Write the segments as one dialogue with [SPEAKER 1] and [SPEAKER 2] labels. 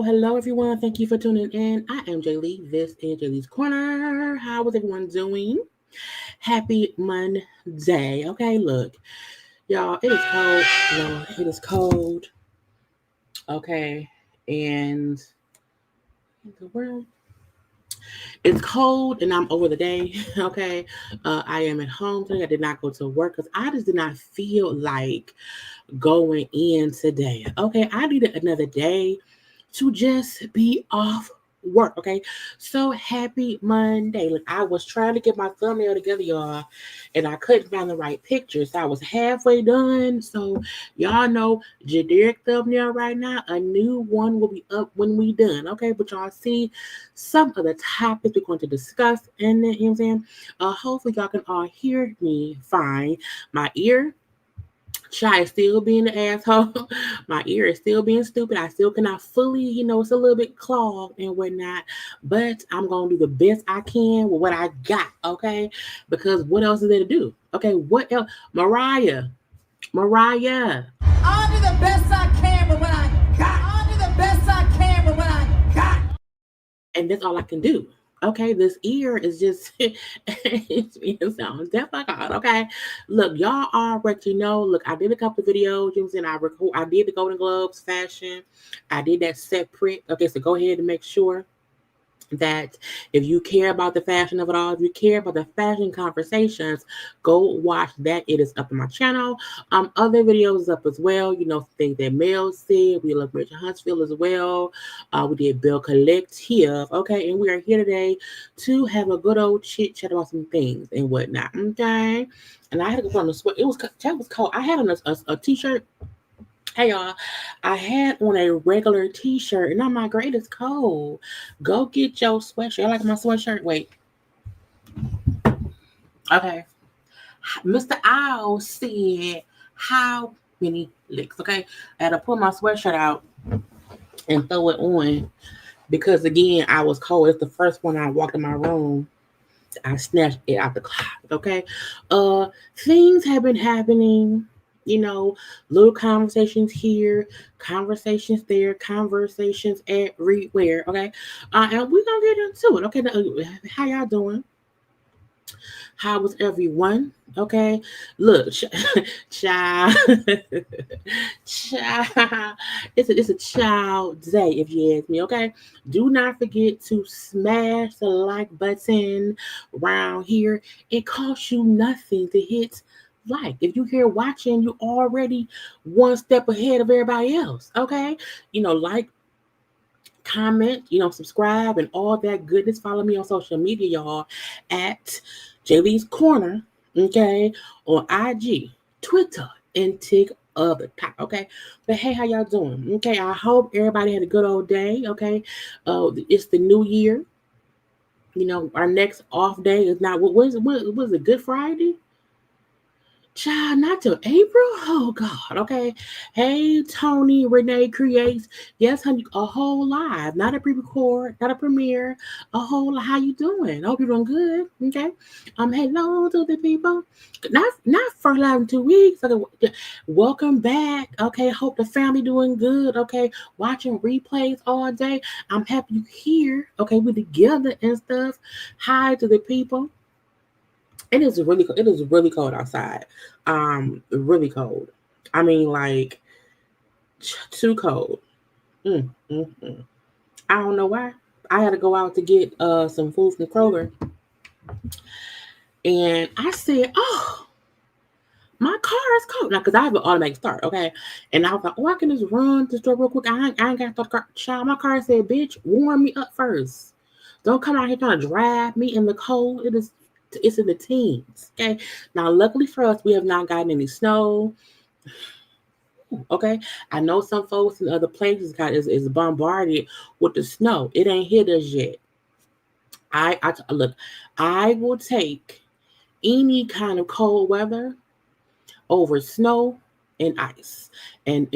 [SPEAKER 1] Hello, everyone. Thank you for tuning in. I am Jaylee. This is JayLeesCorner. How is everyone doing? Happy Monday. Okay, look, y'all, it is cold. Lord, it is cold. Okay, and the world. It's cold and I'm over the day. Okay, I am at home today. I did not go to work because I just did not feel like going in today. Okay, I needed another day to just be off work. Okay, so happy Monday. Look, I was trying to get my thumbnail together, y'all, and I couldn't find the right picture, so I was halfway done. So y'all know generic thumbnail right now. A new one will be up when we done. Okay, but y'all see some of the topics we're going to discuss, and then, you know what I'm saying, hopefully y'all can all hear me fine. My ear Shy is still being the asshole. My ear is still being stupid. I still cannot fully, it's a little bit clogged and whatnot. But I'm going to do the best I can with what I got, okay? Because what else is there to do? Okay, what else? Mariah.
[SPEAKER 2] I'll do the best I can with what I got. I'll do the best I can with what I got.
[SPEAKER 1] And that's all I can do. Okay, this ear is just it's being sound deaf like God. Okay, look, y'all already know. Look, I did a couple of videos. You know what I'm saying? I did the Golden Globes fashion. I did that separate. Okay, so go ahead and make sure that if you care about the fashion of it all, if you care about the fashion conversations, go watch that. It is up on my channel. Other videos up as well. Things that Mel said. We love Rachel Huntsville as well. We did Bill Collective. Okay, and we are here today to have a good old chit chat about some things and whatnot. Okay, and I had to go put on the sweat. It was cold. I had on a t-shirt. Hey y'all, I had on a regular t-shirt and I'm like, great, it's cold. Go get your sweatshirt. I like my sweatshirt. Wait. Okay. Mr. Owl said, how many licks? Okay. I had to pull my sweatshirt out and throw it on because, again, I was cold. It's the first one I walked in my room. I snatched it out the closet. Okay. Things have been happening. Little conversations here, conversations there, conversations everywhere. Okay, and we're gonna get into it. Okay, how y'all doing? How was everyone? Okay, look, child, child. It's a child day, if you ask me. Okay, do not forget to smash the like button around here. It costs you nothing to hit like. If you're here watching, you already one step ahead of everybody else. Okay, like, comment, subscribe, and all that goodness. Follow me on social media, y'all, at JayLeesCorner, okay, on IG, Twitter, and TikTok, okay. But hey, how y'all doing? Okay, I hope everybody had a good old day. Okay, it's the new year. Our next off day is not what was it? Good Friday. Child, not till April? Oh God. Okay. Hey, Tony Renee creates. Yes, honey, a whole live, not a pre-record, not a premiere, a whole. How you doing? I hope you're doing good. Okay. Hello to the people. Not for live in 2 weeks. Okay. Welcome back. Okay. Hope the family doing good. Okay. Watching replays all day. I'm happy you here. Okay, we together and stuff. Hi to the people. It is really cold outside. Really cold. I mean, like, too cold. Mm, mm, mm. I don't know why. I had to go out to get some food from Kroger, and I said, "Oh, my car is cold now," because I have an automatic start. Okay, and I was like, "Oh, I can just run to the store real quick. I ain't got to start the car." Child, my car said, "Bitch, warm me up first. Don't come out here trying to drive me in the cold. It's in the teens." Okay. Now, luckily for us, we have not gotten any snow. Okay. I know some folks in other places is bombarded with the snow. It ain't hit us yet. Look, I will take any kind of cold weather over snow and ice and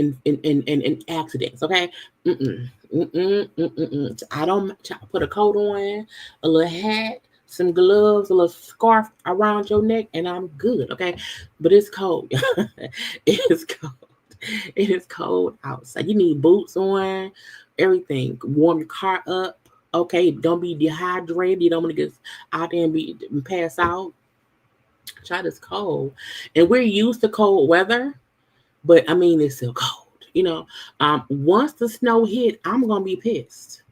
[SPEAKER 1] accidents. Okay. Mm-mm, mm-mm, mm-mm. I don't put a coat on, a little hat, some gloves, a little scarf around your neck, and I'm good. Okay. But it's cold. It is cold. It is cold outside. You need boots on, everything. Warm your car up. Okay. Don't be dehydrated. You don't want to get out there and pass out. Child, is cold. And we're used to cold weather, but I mean, it's still cold. Once the snow hit, I'm gonna be pissed.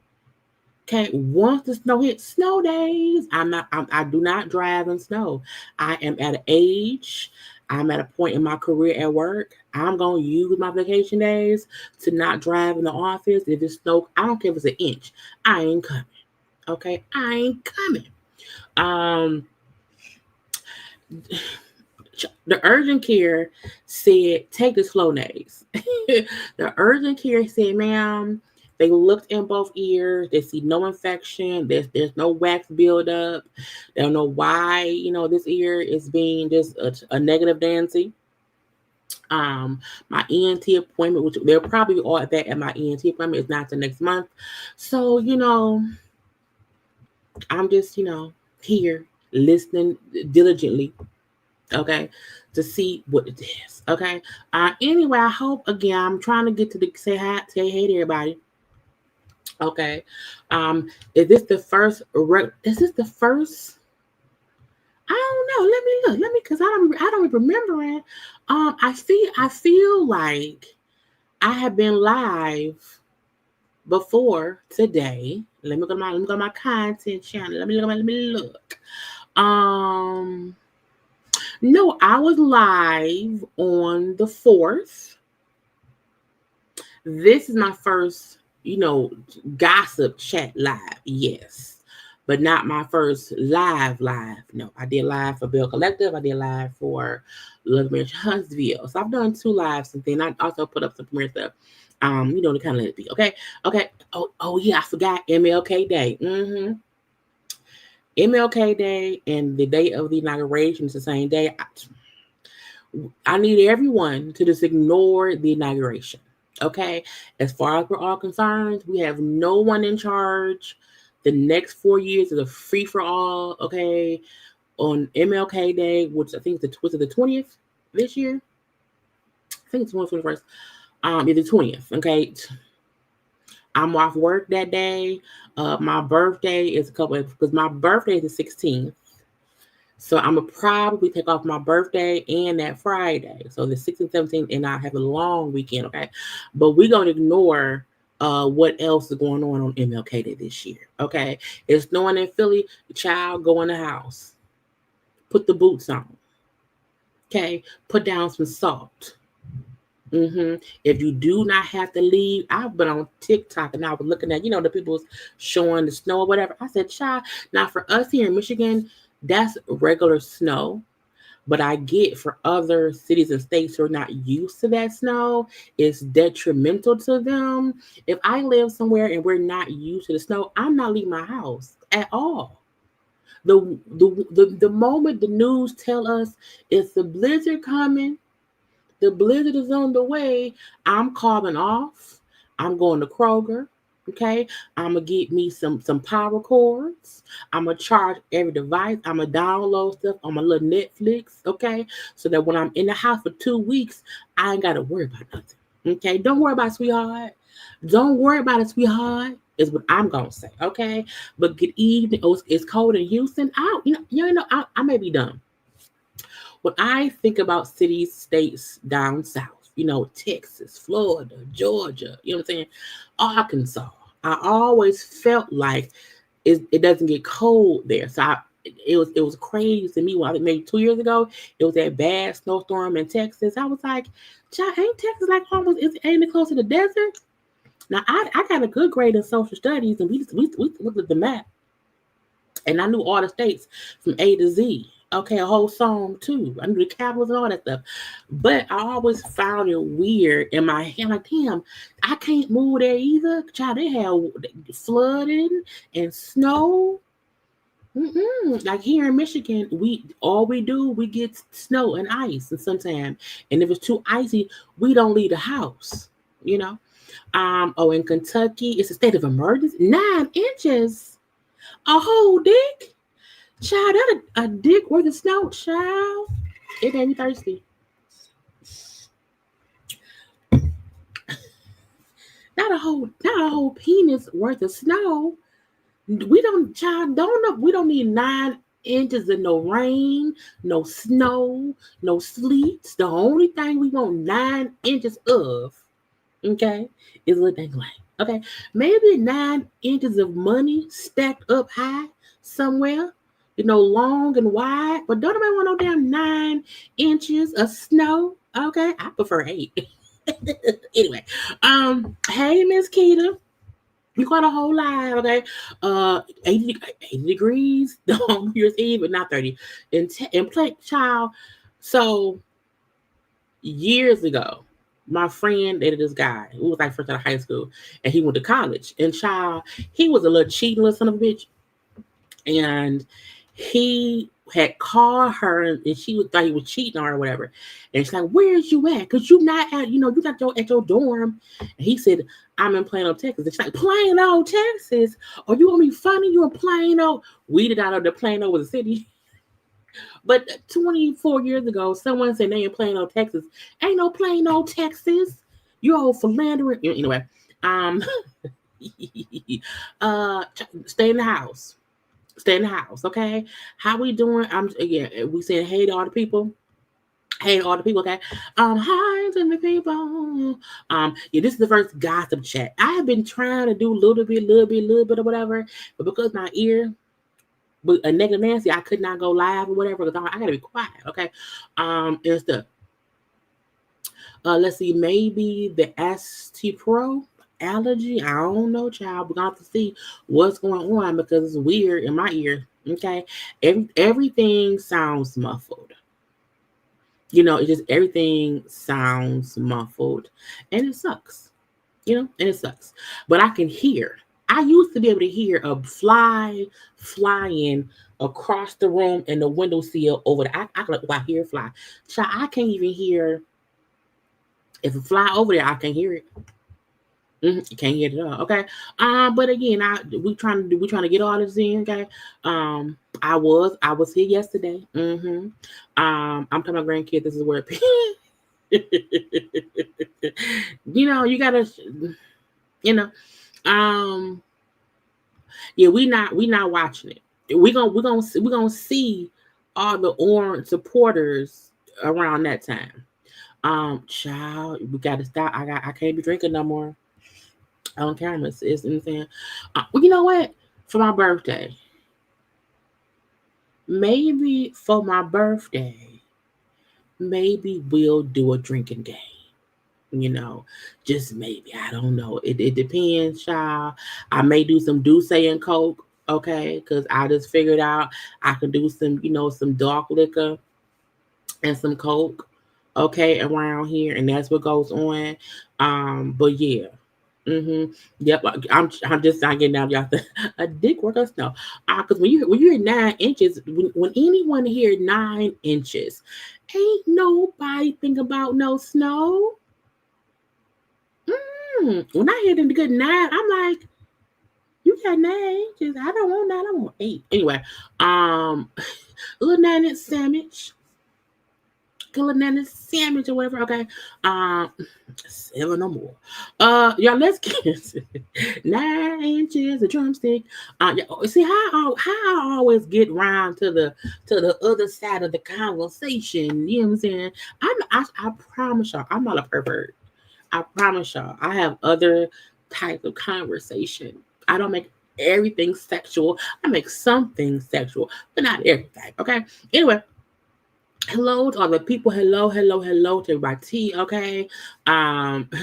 [SPEAKER 1] Okay, once the snow hit, snow days. I do not drive in snow. I am at an age. I'm at a point in my career at work. I'm gonna use my vacation days to not drive in the office. If it's snow, I don't care if it's an inch. I ain't coming. Okay, I ain't coming. Um, the urgent care said, take the slow nays. The urgent care said, ma'am, they looked in both ears. They see no infection. There's no wax buildup. They don't know why, this ear is being just a negative Nancy. My ENT appointment, which they're probably all at that at my ENT appointment, is not the next month. So, I'm just, here listening diligently, okay, to see what it is. Okay. Anyway, I hope again I'm trying to get to the say hey to everybody. Okay. Is this the first? Is this the first? I don't know. Let me look. Let me, because I don't remember it. I feel like I have been live before today. Let me go to my content channel. Let me look. No, I was live on the 4th. This is my first, gossip chat live. Yes. But not my first live. No, I did live for Bill Collective. I did live for Love Marriage Huntsville. So I've done 2 lives since then. I also put up some premiere stuff. To kind of let it be. Okay. Oh yeah, I forgot MLK Day. MLK Day and the day of the inauguration is the same day. I need everyone to just ignore the inauguration. Okay. As far as we're all concerned, we have no one in charge. The next 4 years is a free for all. Okay. On MLK Day, which I think was the 20th this year. I think it's 21st. It's the 20th. Okay. I'm off work that day. My birthday is because my birthday is the 16th. So I'm gonna probably take off my birthday and that Friday. So the 16th, 17th, and I have a long weekend, okay? But we're gonna ignore what else is going on MLK Day this year. Okay. It's snowing in Philly, the child go in the house. Put the boots on. Okay. Put down some salt. If you do not have to leave, I've been on TikTok and I was looking at, the people was showing the snow or whatever. I said, child, now for us here in Michigan, that's regular snow. But I get for other cities and states who are not used to that snow, it's detrimental to them. If I live somewhere and we're not used to the snow, I'm not leaving my house at all. The moment the news tell us it's the blizzard coming, the blizzard is on the way, I'm calling off. I'm going to Kroger. Okay, I'm gonna get me some power cords. I'm gonna charge every device. I'm gonna download stuff on my little Netflix. Okay, so that when I'm in the house for 2 weeks, I ain't gotta worry about nothing. Okay, don't worry about it, sweetheart. Don't worry about it, sweetheart. Is what I'm gonna say. Okay, but good evening. Oh, it's cold in Houston. I may be dumb. When I think about cities, states down south, Texas, Florida, Georgia, you know what I'm saying, Arkansas, I always felt like it doesn't get cold there. So it was crazy to me. Well, I think maybe 2 years ago, it was that bad snowstorm in Texas. I was like, child, ain't Texas like almost ain't it close to the desert? Now I got a good grade in social studies, and we looked at the map, and I knew all the states from A to Z. Okay, a whole song too. I knew the capitals and all that stuff. But I always found it weird in my head. Like, damn, I can't move there either. Child, they have flooding and snow. Like here in Michigan, we get snow and ice, and sometimes, and if it's too icy, we don't leave the house. You know. In Kentucky, it's a state of emergency. 9 inches, a whole dick. Child, that a dick worth of snow, child. It made me thirsty. Not a whole penis worth of snow. We don't need 9 inches of no rain, no snow, no sleet. The only thing we want 9 inches of, okay, is a dang line. Okay, maybe 9 inches of money stacked up high somewhere. Long and wide, but don't nobody want no damn 9 inches of snow. Okay, I prefer 8. Anyway, hey Miss Keita, you got a whole lot, okay? 80 degrees on New Year's Eve, but not 30. And play child. So years ago, my friend dated this guy who was like first out of high school, and he went to college. And child, he was a little cheating little son of a bitch, and he had called her and she thought he was cheating on her or whatever. And she's like, where's you at? Because you're not at, you're not at your dorm. And he said, I'm in Plano, Texas. And she's like, Plano, Texas? Are you gonna be funny? You in Plano? We did not know that Plano was a city. But 24 years ago, someone said they in Plano, Texas. Ain't no Plano, Texas. You old philandering. Anyway, stay in the house. Stay in the house, okay? How we doing? We saying hey to all the people. Hey to all the people, okay? Hi to the people. This is the first gossip chat. I have been trying to do a little bit or whatever, but because my ear, with a negative Nancy, I could not go live or whatever because I gotta be quiet, okay? And stuff. Let's see, maybe the ST Pro allergy. I don't know, child. We're gonna have to see what's going on because it's weird in my ear. Okay, everything sounds muffled. It just everything sounds muffled, and it sucks. And it sucks. But I can hear. I used to be able to hear a fly flying across the room and the windowsill over the. I hear a fly. Child, I can't even hear. If a fly over there, I can hear it. You can't hear it at all. Okay. But again, we trying to get all this in. Okay. I was here yesterday. I'm telling my grandkids this is where you gotta, yeah, we not watching it. We're gonna see all the orange supporters around that time. Child, we gotta stop. I can't be drinking no more on camera. It's insane. Well, you know what? For my birthday, maybe for my birthday, maybe we'll do a drinking game. Just maybe. I don't know. It depends, child. I may do some Douce and Coke, okay? Because I just figured out I can do some dark liquor and some Coke, okay, around here, and that's what goes on. But yeah. Yep. I'm just not getting out, y'all. A dick work us no. Because when you're 9 inches, when anyone hear 9 inches, ain't nobody think about no snow. When I hear them good 9, I'm like, you got 9 inches. I don't want 9. I want 8. Anyway, little 9-inch sandwich. Good little 9-inch sandwich or whatever. Okay. 7 or more. Y'all, let's get 9 inches, a drumstick. See how I always get round to the other side of the conversation. You know what I'm saying? I promise y'all, I'm not a pervert. I promise y'all, I have other types of conversation. I don't make everything sexual. I make some things sexual, but not everything. Okay. Anyway, hello to all the people. Hello to everybody. Okay.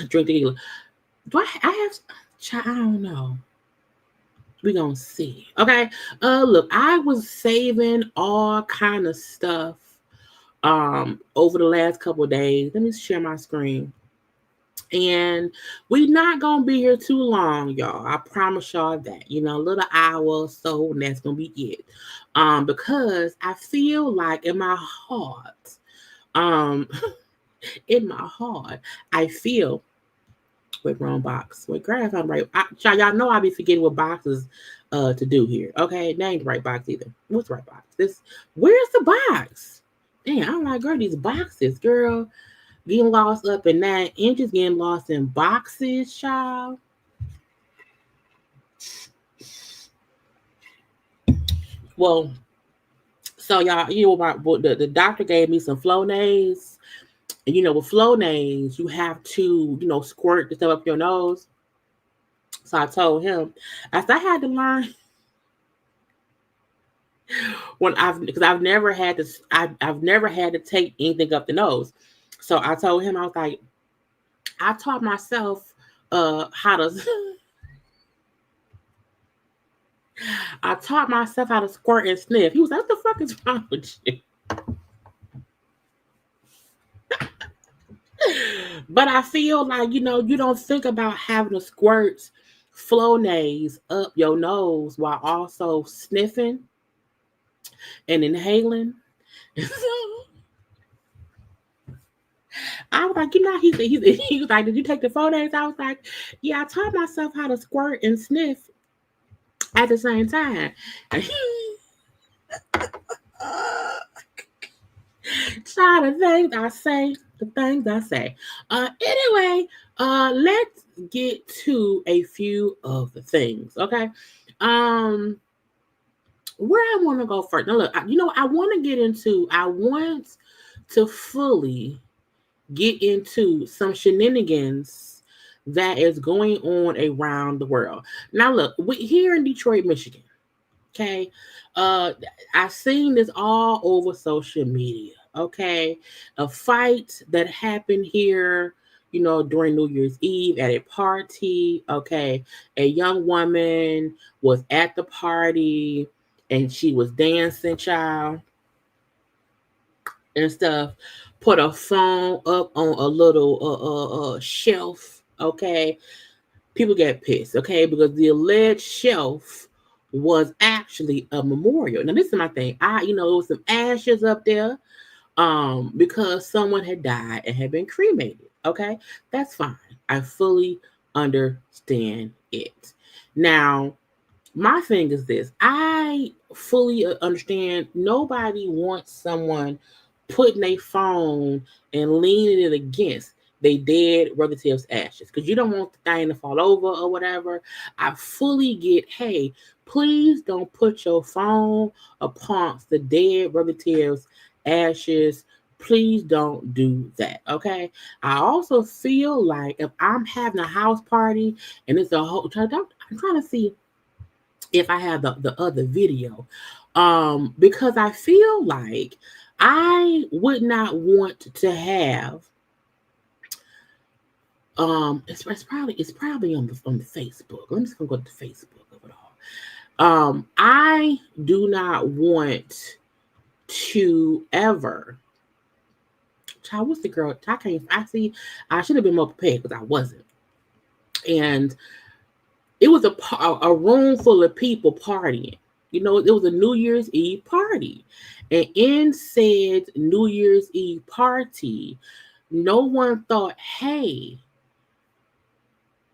[SPEAKER 1] Drink tequila. Do I have? I don't know. We gonna see. Okay. Look, I was saving all kind of stuff. Over the last couple of days. Let me share my screen. And we not gonna be here too long, y'all. I promise y'all that. A little hour or so, and that's gonna be it. Because I feel like in my heart, I feel. Wait, wrong box. Wait, grab I'm right. Y'all know I be forgetting what boxes to do here. Okay, that ain't the right box either. What's the right box? Where's the box? Damn, I'm like, girl, these boxes, girl. Getting lost up in 9 inches, getting lost in boxes, child. Well, so y'all, about the doctor gave me some Flonase. And with Flonase, you have to, squirt the stuff up your nose. So I told him, I had to learn because I've never had to take anything up the nose. So I told him, I was like, I taught myself how to squirt and sniff. He was like, what the fuck is wrong with you? But I feel like, you don't think about having to squirt Flonase up your nose while also sniffing and inhaling. I was like, he was like, did you take the Flonase? I was like, yeah, I taught myself how to squirt and sniff at the same time. Try the things I say. Anyway, let's get to a few of the things. Okay. Where I want to go first. Now, look, I want to fully get into some shenanigans that is going on around the world. Now, look, we here in Detroit, Michigan. Okay. I've seen this all over social media. Okay. A fight that happened here, during New Year's Eve at a party. Okay. A young woman was at the party and she was dancing, child, and stuff. Put a phone up on a little shelf. Okay. People get pissed. Okay. Because the alleged shelf was actually a memorial. Now, this is my thing. There was some ashes up there because someone had died and had been cremated. Okay, that's fine. I fully understand it. Now, my thing is this. I fully understand nobody wants someone putting a phone and leaning it against. they dead relatives' ashes because you don't want the thing to fall over or whatever. I fully get, hey, please don't put your phone amongst the dead relatives' ashes. Please don't do that, okay? I also feel like if I'm having a house party and it's a whole, I'm trying to see if I have the other video, because I feel like I would not want to have it's probably on the Facebook. I'm just gonna go to the Facebook of it all. I do not want to ever. Child, what's the girl? I should have been more prepared because I wasn't. And it was a room full of people partying. You know, it was a New Year's Eve party. And in said New Year's Eve party, no one thought, hey,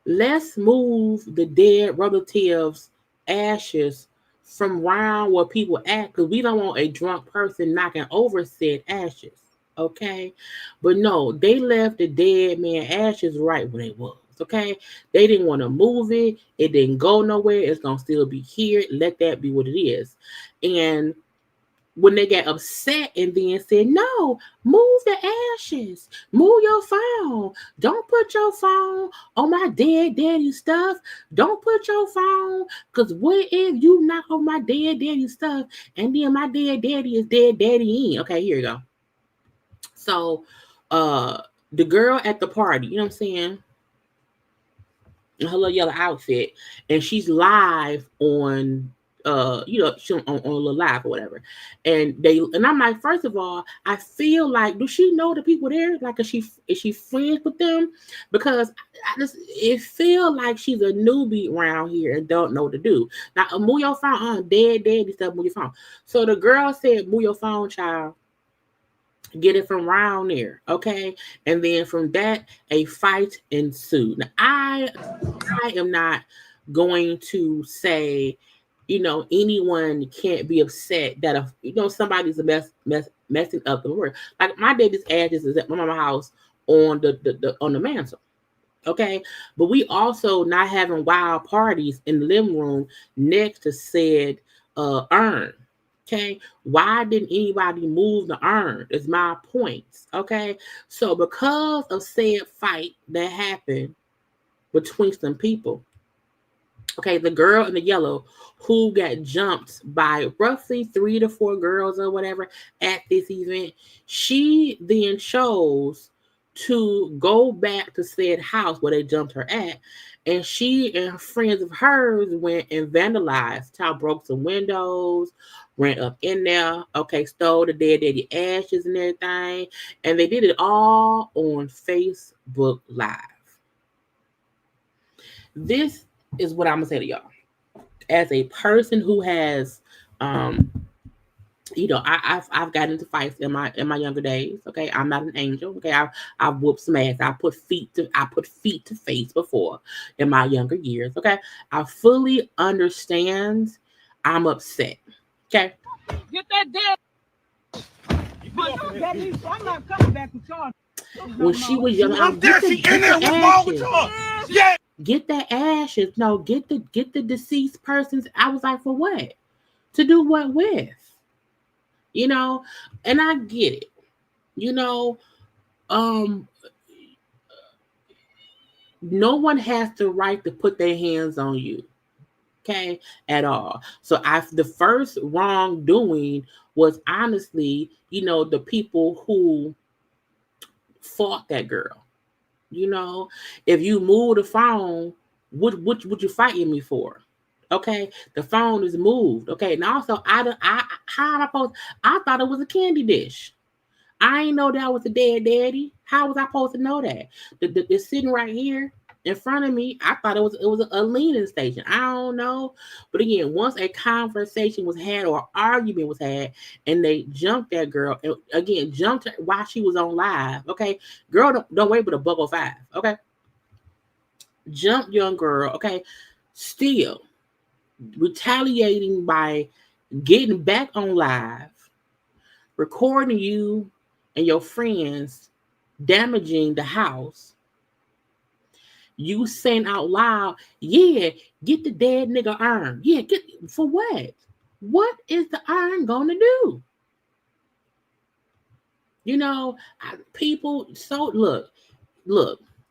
[SPEAKER 1] let's move the dead relatives' ashes from around where people at, because we don't want a drunk person knocking over said ashes. Okay? But no, they left the dead man ashes right where they was. Okay? They didn't want to move it. It didn't go nowhere. It's gonna still be here. Let that be what it is. And when they got upset and then said, no, move the ashes, move your phone. Don't put your phone on my dead daddy stuff. Don't put your phone, because what if you knock on my dead daddy stuff and then my dead daddy is dead daddy in? Okay, here you go. So the girl at the party, you know what I'm saying? Her little yellow outfit, and she's live on she on a little live or whatever. And I'm like, first of all, I feel like, do she know the people there? Like, is she friends with them? Because it feel like she's a newbie around here and don't know what to do. Now, move your phone, dead stuff, move your phone. So the girl said, move your phone, child. Get it from around there, okay? And then from that, a fight ensued. Now, I am not going to say, anyone can't be upset that somebody's messing up the word. Like, my daddy's ashes is at my mama's house on the mantle, okay? But we also not having wild parties in the living room next to said urn. Okay, why didn't anybody move the urn? Is my point. Okay, so because of said fight that happened between some people, okay, the girl in the yellow who got jumped by roughly 3 to 4 girls or whatever at this event, she then chose to go back to said house where they jumped her at. And she and friends of hers went and vandalized, broke some windows, ran up in there, okay, stole the dead daddy ashes and everything. And they did it all on Facebook Live. This is what I'm going to say to y'all. As a person who has, I've gotten into fights in my younger days. Okay, I'm not an angel. Okay, I've whooped some ass. I put feet to face before in my younger years. Okay, I fully understand. I'm upset. Okay,
[SPEAKER 2] Get that dead. I'm not coming back with y'all.
[SPEAKER 1] When she was young, I'm there. She in there. What's wrong with y'all? Yeah. Get the ashes. No, get the deceased person's. I was like, for what? To do what with? And I get it. No one has the right to put their hands on you, okay, at all. So the first wrongdoing was honestly, the people who fought that girl. If you move the phone, what you fighting me for? Okay, the phone is moved. Okay, and also how am I supposed? I thought it was a candy dish. I ain't know that was a dead daddy. How was I supposed to know that? It's sitting right here in front of me. I thought it was a leaning station. I don't know. But again, once a conversation was had or argument was had, and they jumped that girl, and again jumped her while she was on live. Okay, girl, don't wait but a buck or 5. Okay, jump young girl. Okay, still retaliating by getting back on live, recording you and your friends damaging the house, you saying out loud, yeah, get the dead nigga urn. Yeah, get for what? What is the urn gonna do? You know, people. So look.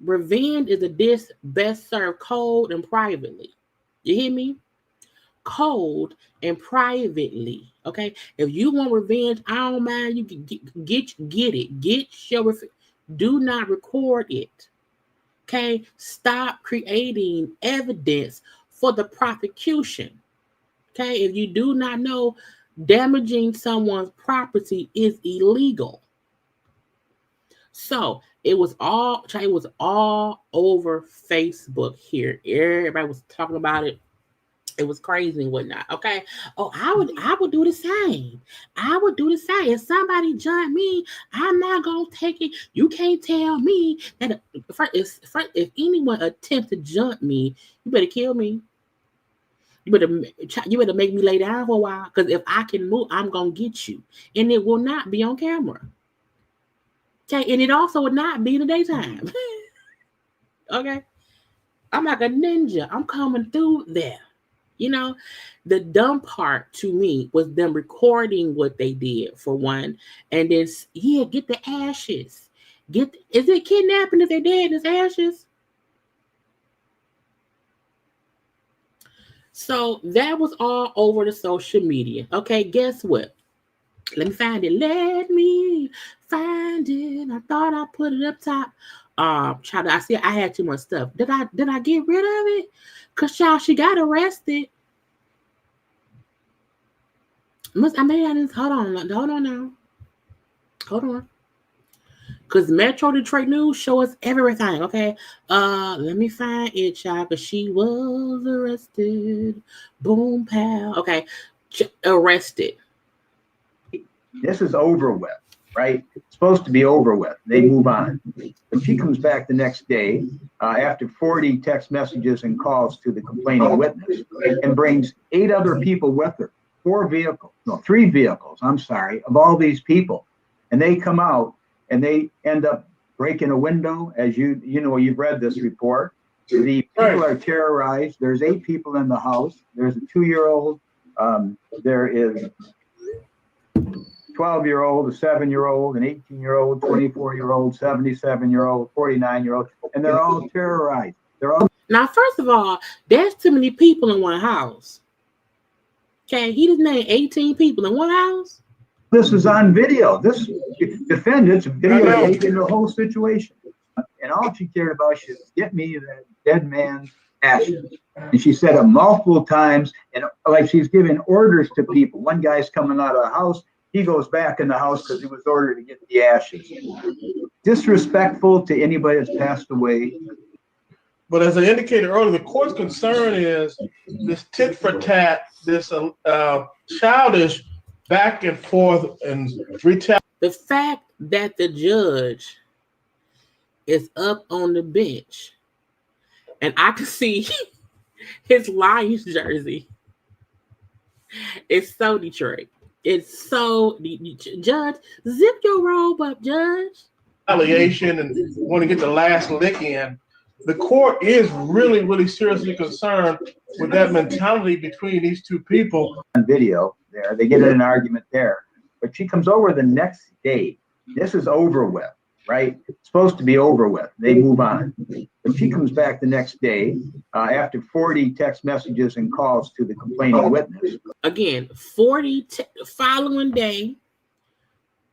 [SPEAKER 1] Revenge is a dish best served cold and privately. You hear me? Cold and privately. Okay. If you want revenge, I don't mind. You can get it. Get your. Do not record it. Okay. Stop creating evidence for the prosecution. Okay. If you do not know, damaging someone's property is illegal. So it was all over Facebook here. Everybody was talking about it. It was crazy and whatnot. Okay. Oh, I would do the same. I would do the same. If somebody jump me, I'm not gonna take it. You can't tell me that if anyone attempts to jump me, you better kill me. You better make me lay down for a while. Because if I can move, I'm gonna get you. And it will not be on camera. Okay, and it also would not be in the daytime. Okay. I'm like a ninja. I'm coming through there. You know, the dumb part to me was them recording what they did, for one, and then get the ashes. Is it kidnapping if they're dead? It's ashes. So that was all over the social media. Okay, guess what? Let me find it. Let me find it. I thought I put it up top. Child, I see I had too much stuff. Did I get rid of it? Cause child, she got arrested. Hold on now. Hold on. Cause Metro Detroit News show us everything. Okay. Let me find it, child. Cause she was arrested. Boom, pal. Okay. Arrested.
[SPEAKER 3] This is over with, right? It's supposed to be over with. They move on. But she comes back the next day after 40 text messages and calls to the complaining witness and brings 8 other people with her. 3 vehicles, I'm sorry, of all these people. And they come out and they end up breaking a window. As you've read this report. The people are terrorized. There's 8 people in the house. There's a 2-year-old. There is 12-year-old, a 7-year-old, an 18-year-old, 24-year-old, 77-year-old, 49-year-old, and they're all terrorized.
[SPEAKER 1] Now, first of all, there's too many people in one house. Okay, he just named 18 people in one house.
[SPEAKER 3] This is on video. This defendant's videotaping the whole situation, and all she cared about was get me that dead man's ashes. And she said it multiple times, and like she's giving orders to people. One guy's coming out of the house. He goes back in the house because he was ordered to get the ashes. Disrespectful to anybody that's passed away.
[SPEAKER 4] But as I indicated earlier, the court's concern is this tit for tat, this childish back and forth and retaliation.
[SPEAKER 1] The fact that the judge is up on the bench and I can see his Lions jersey. It's so Detroit. It's so Judge, zip your robe up, Judge.
[SPEAKER 4] Retaliation and want to get the last lick in. The court is really, really seriously concerned with that mentality between these two people.
[SPEAKER 3] On video there, they get in an argument there, but she comes over the next day. This is over with, right? It's supposed to be over with. They move on. But she comes back the next day after 40 text messages and calls to the complaining witness.
[SPEAKER 1] Again, 40 following day,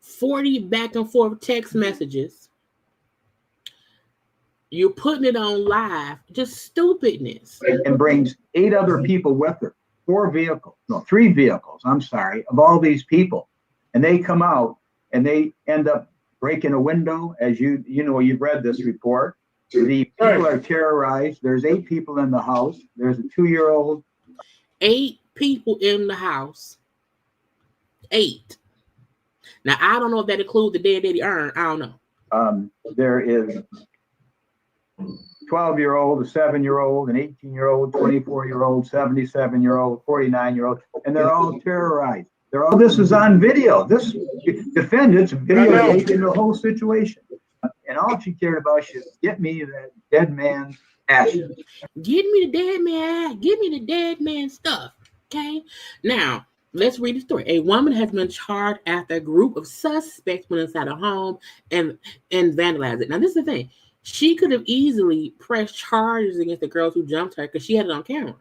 [SPEAKER 1] 40 back and forth text messages. You're putting it on live, just stupidness.
[SPEAKER 3] And brings 8 other people with her. 3 vehicles, I'm sorry, of all these people. And they come out and they end up breaking a window. As you've read this report. The people are terrorized. There's 8 people in the house. There's a 2-year-old.
[SPEAKER 1] 8 people in the house. 8. Now, I don't know if that includes the dead daddy urn. I don't know.
[SPEAKER 3] There is 12-year-old, a 7-year-old, an 18-year-old, 24-year-old, 77-year-old, 49-year-old, and they're all terrorized. This is on video. This defendant's videotaping the whole situation. And all she cared about was get me that dead man's ashes.
[SPEAKER 1] Give me the dead man. Give me the dead man stuff. Okay. Now, let's read the story. A woman has been charged after a group of suspects went inside a home and vandalized it. Now, this is the thing. She could have easily pressed charges against the girls who jumped her because she had it on camera.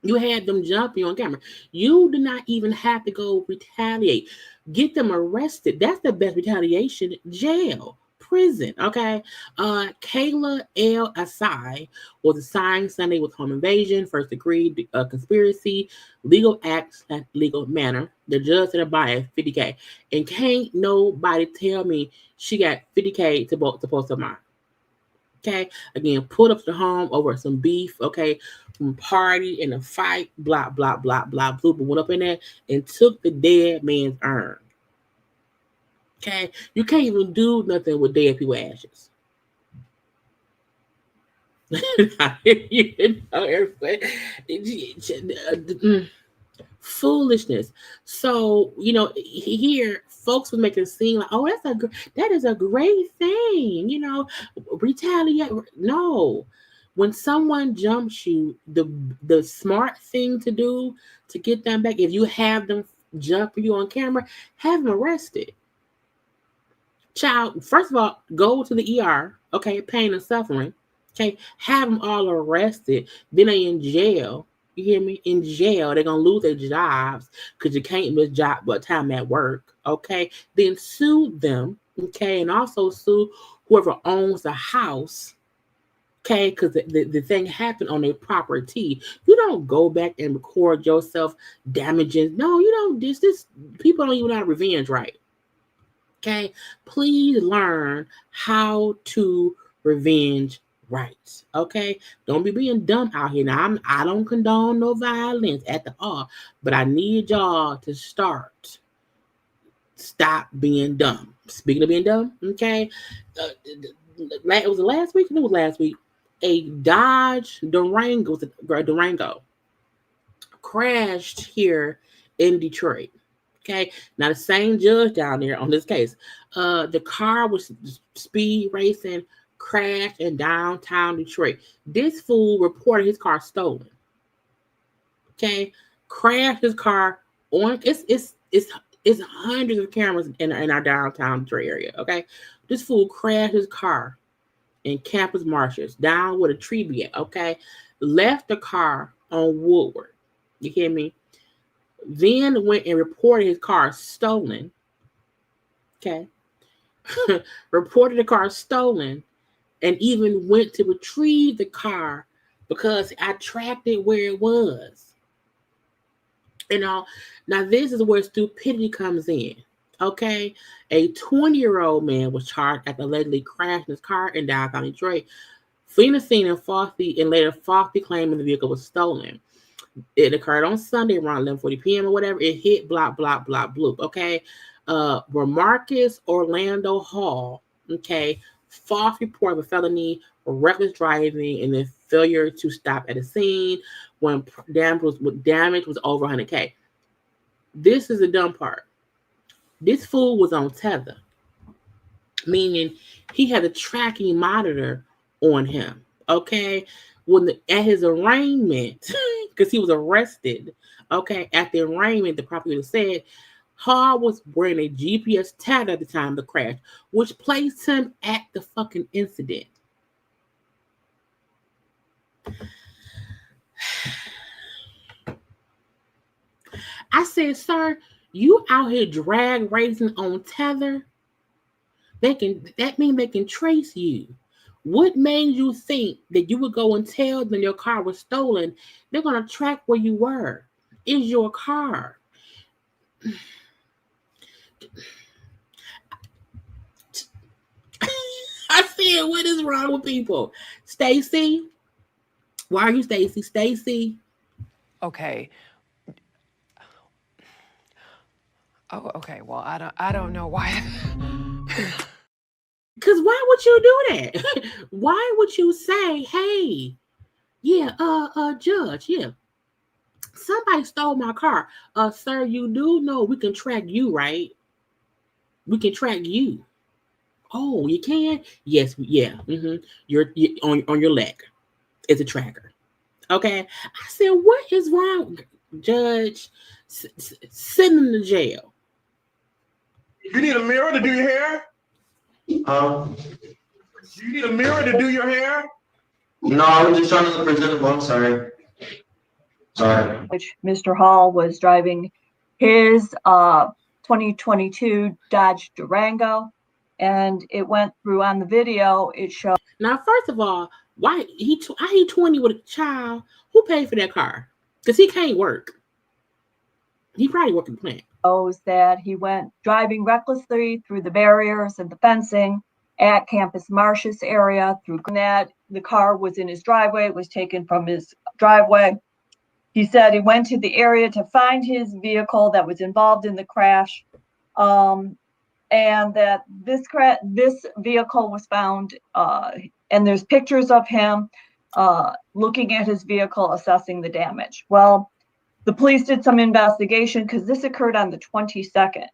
[SPEAKER 1] You had them jump you on camera. You did not even have to go retaliate. Get them arrested. That's the best retaliation. Jail. Prison. Okay. Kayla L. Asai was assigned Sunday with home invasion, first degree conspiracy, legal acts, legal manner. The judge said about at $50K. And can't nobody tell me she got $50K to post her mind. Okay. Again, pulled up to the home over some beef. Okay. From party and a fight. Blah, blah, blah, blah. Blue went up in there and took the dead man's urn. Okay, you can't even do nothing with dead people ashes. Foolishness. So here folks was making it seem like, oh, that is a great thing. Retaliate. No, when someone jumps you, the smart thing to do to get them back, if you have them jump you on camera, have them arrested. Child, first of all, go to the ER, okay, pain and suffering, okay, have them all arrested, then they in jail, you hear me, in jail, they're going to lose their jobs because you can't miss time at work, okay, then sue them, okay, and also sue whoever owns the house, okay, because the thing happened on their property. You don't go back and record yourself damaging, no, you don't, this people don't even know how to revenge right. Okay, please learn how to revenge right. Okay, don't be being dumb out here. Now, I don't condone no violence at all, but I need y'all to stop being dumb. Speaking of being dumb, okay, it was last week. It was last week. A Dodge Durango crashed here in Detroit. Okay, now the same judge down there on this case. The car was speed racing, crashed in downtown Detroit. This fool reported his car stolen. Okay, crashed his car on. It's hundreds of cameras in our downtown Detroit area. Okay, this fool crashed his car in Campus Martius down where the tree be at. Okay, left the car on Woodward. You hear me? Then went and reported his car stolen. Okay. Reported the car stolen and even went to retrieve the car because I tracked it where it was. Now this is where stupidity comes in. Okay. A 20-year-old man was charged after allegedly crashing his car in downtown Detroit, fleeing the scene and later falsely claiming the vehicle was stolen. It occurred on Sunday around 11:40 p.m. or whatever. It hit blah, blah, blah, bloop. Okay. Marcus Orlando Hall. Okay. False report of a felony, reckless driving, and then failure to stop at a scene when damage was over $100K. This is the dumb part. This fool was on tether, meaning he had a tracking monitor on him. Okay. At his arraignment, because he was arrested, okay, at the arraignment, the prosecutor said Hall was wearing a GPS tag at the time of the crash, which placed him at the fucking incident. I said, sir, you out here drag racing on tether? That means they can trace you. What made you think that you would go and tell them your car was stolen? They're going to track where you were. It's your car. I said, what is wrong with people? Stacy? Why are you Stacy? Stacy?
[SPEAKER 5] Okay. Oh, okay. Well, I don't know why.
[SPEAKER 1] Because why would you do that? Why would you say, hey, yeah, judge, yeah, somebody stole my car. Sir, you do know we can track you, right? We can track you. Oh, you can? Yes, yeah. You're on your leg. It's a tracker. Okay. I said, what is wrong, Judge? Send him to jail.
[SPEAKER 4] You need a mirror to do your hair?
[SPEAKER 6] Um,
[SPEAKER 4] Do you need a mirror to do your hair?
[SPEAKER 6] no, I was just trying to look presentable. I'm sorry. Sorry.
[SPEAKER 7] Which Mr. Hall was driving his 2022 Dodge Durango, and it went through on the video. It showed.
[SPEAKER 1] Now, first of all, why he 20 with a child? Who paid for that car? Because he can't work. He probably worked in the plant.
[SPEAKER 7] Shows that he went driving recklessly through the barriers and the fencing at Campus Martius area. Through that, the car was in his driveway. It was taken from his driveway. He said he went to the area to find his vehicle that was involved in the crash, and that this vehicle was found, and there's pictures of him looking at his vehicle, assessing the damage. Well, the police did some investigation because this occurred on the 22nd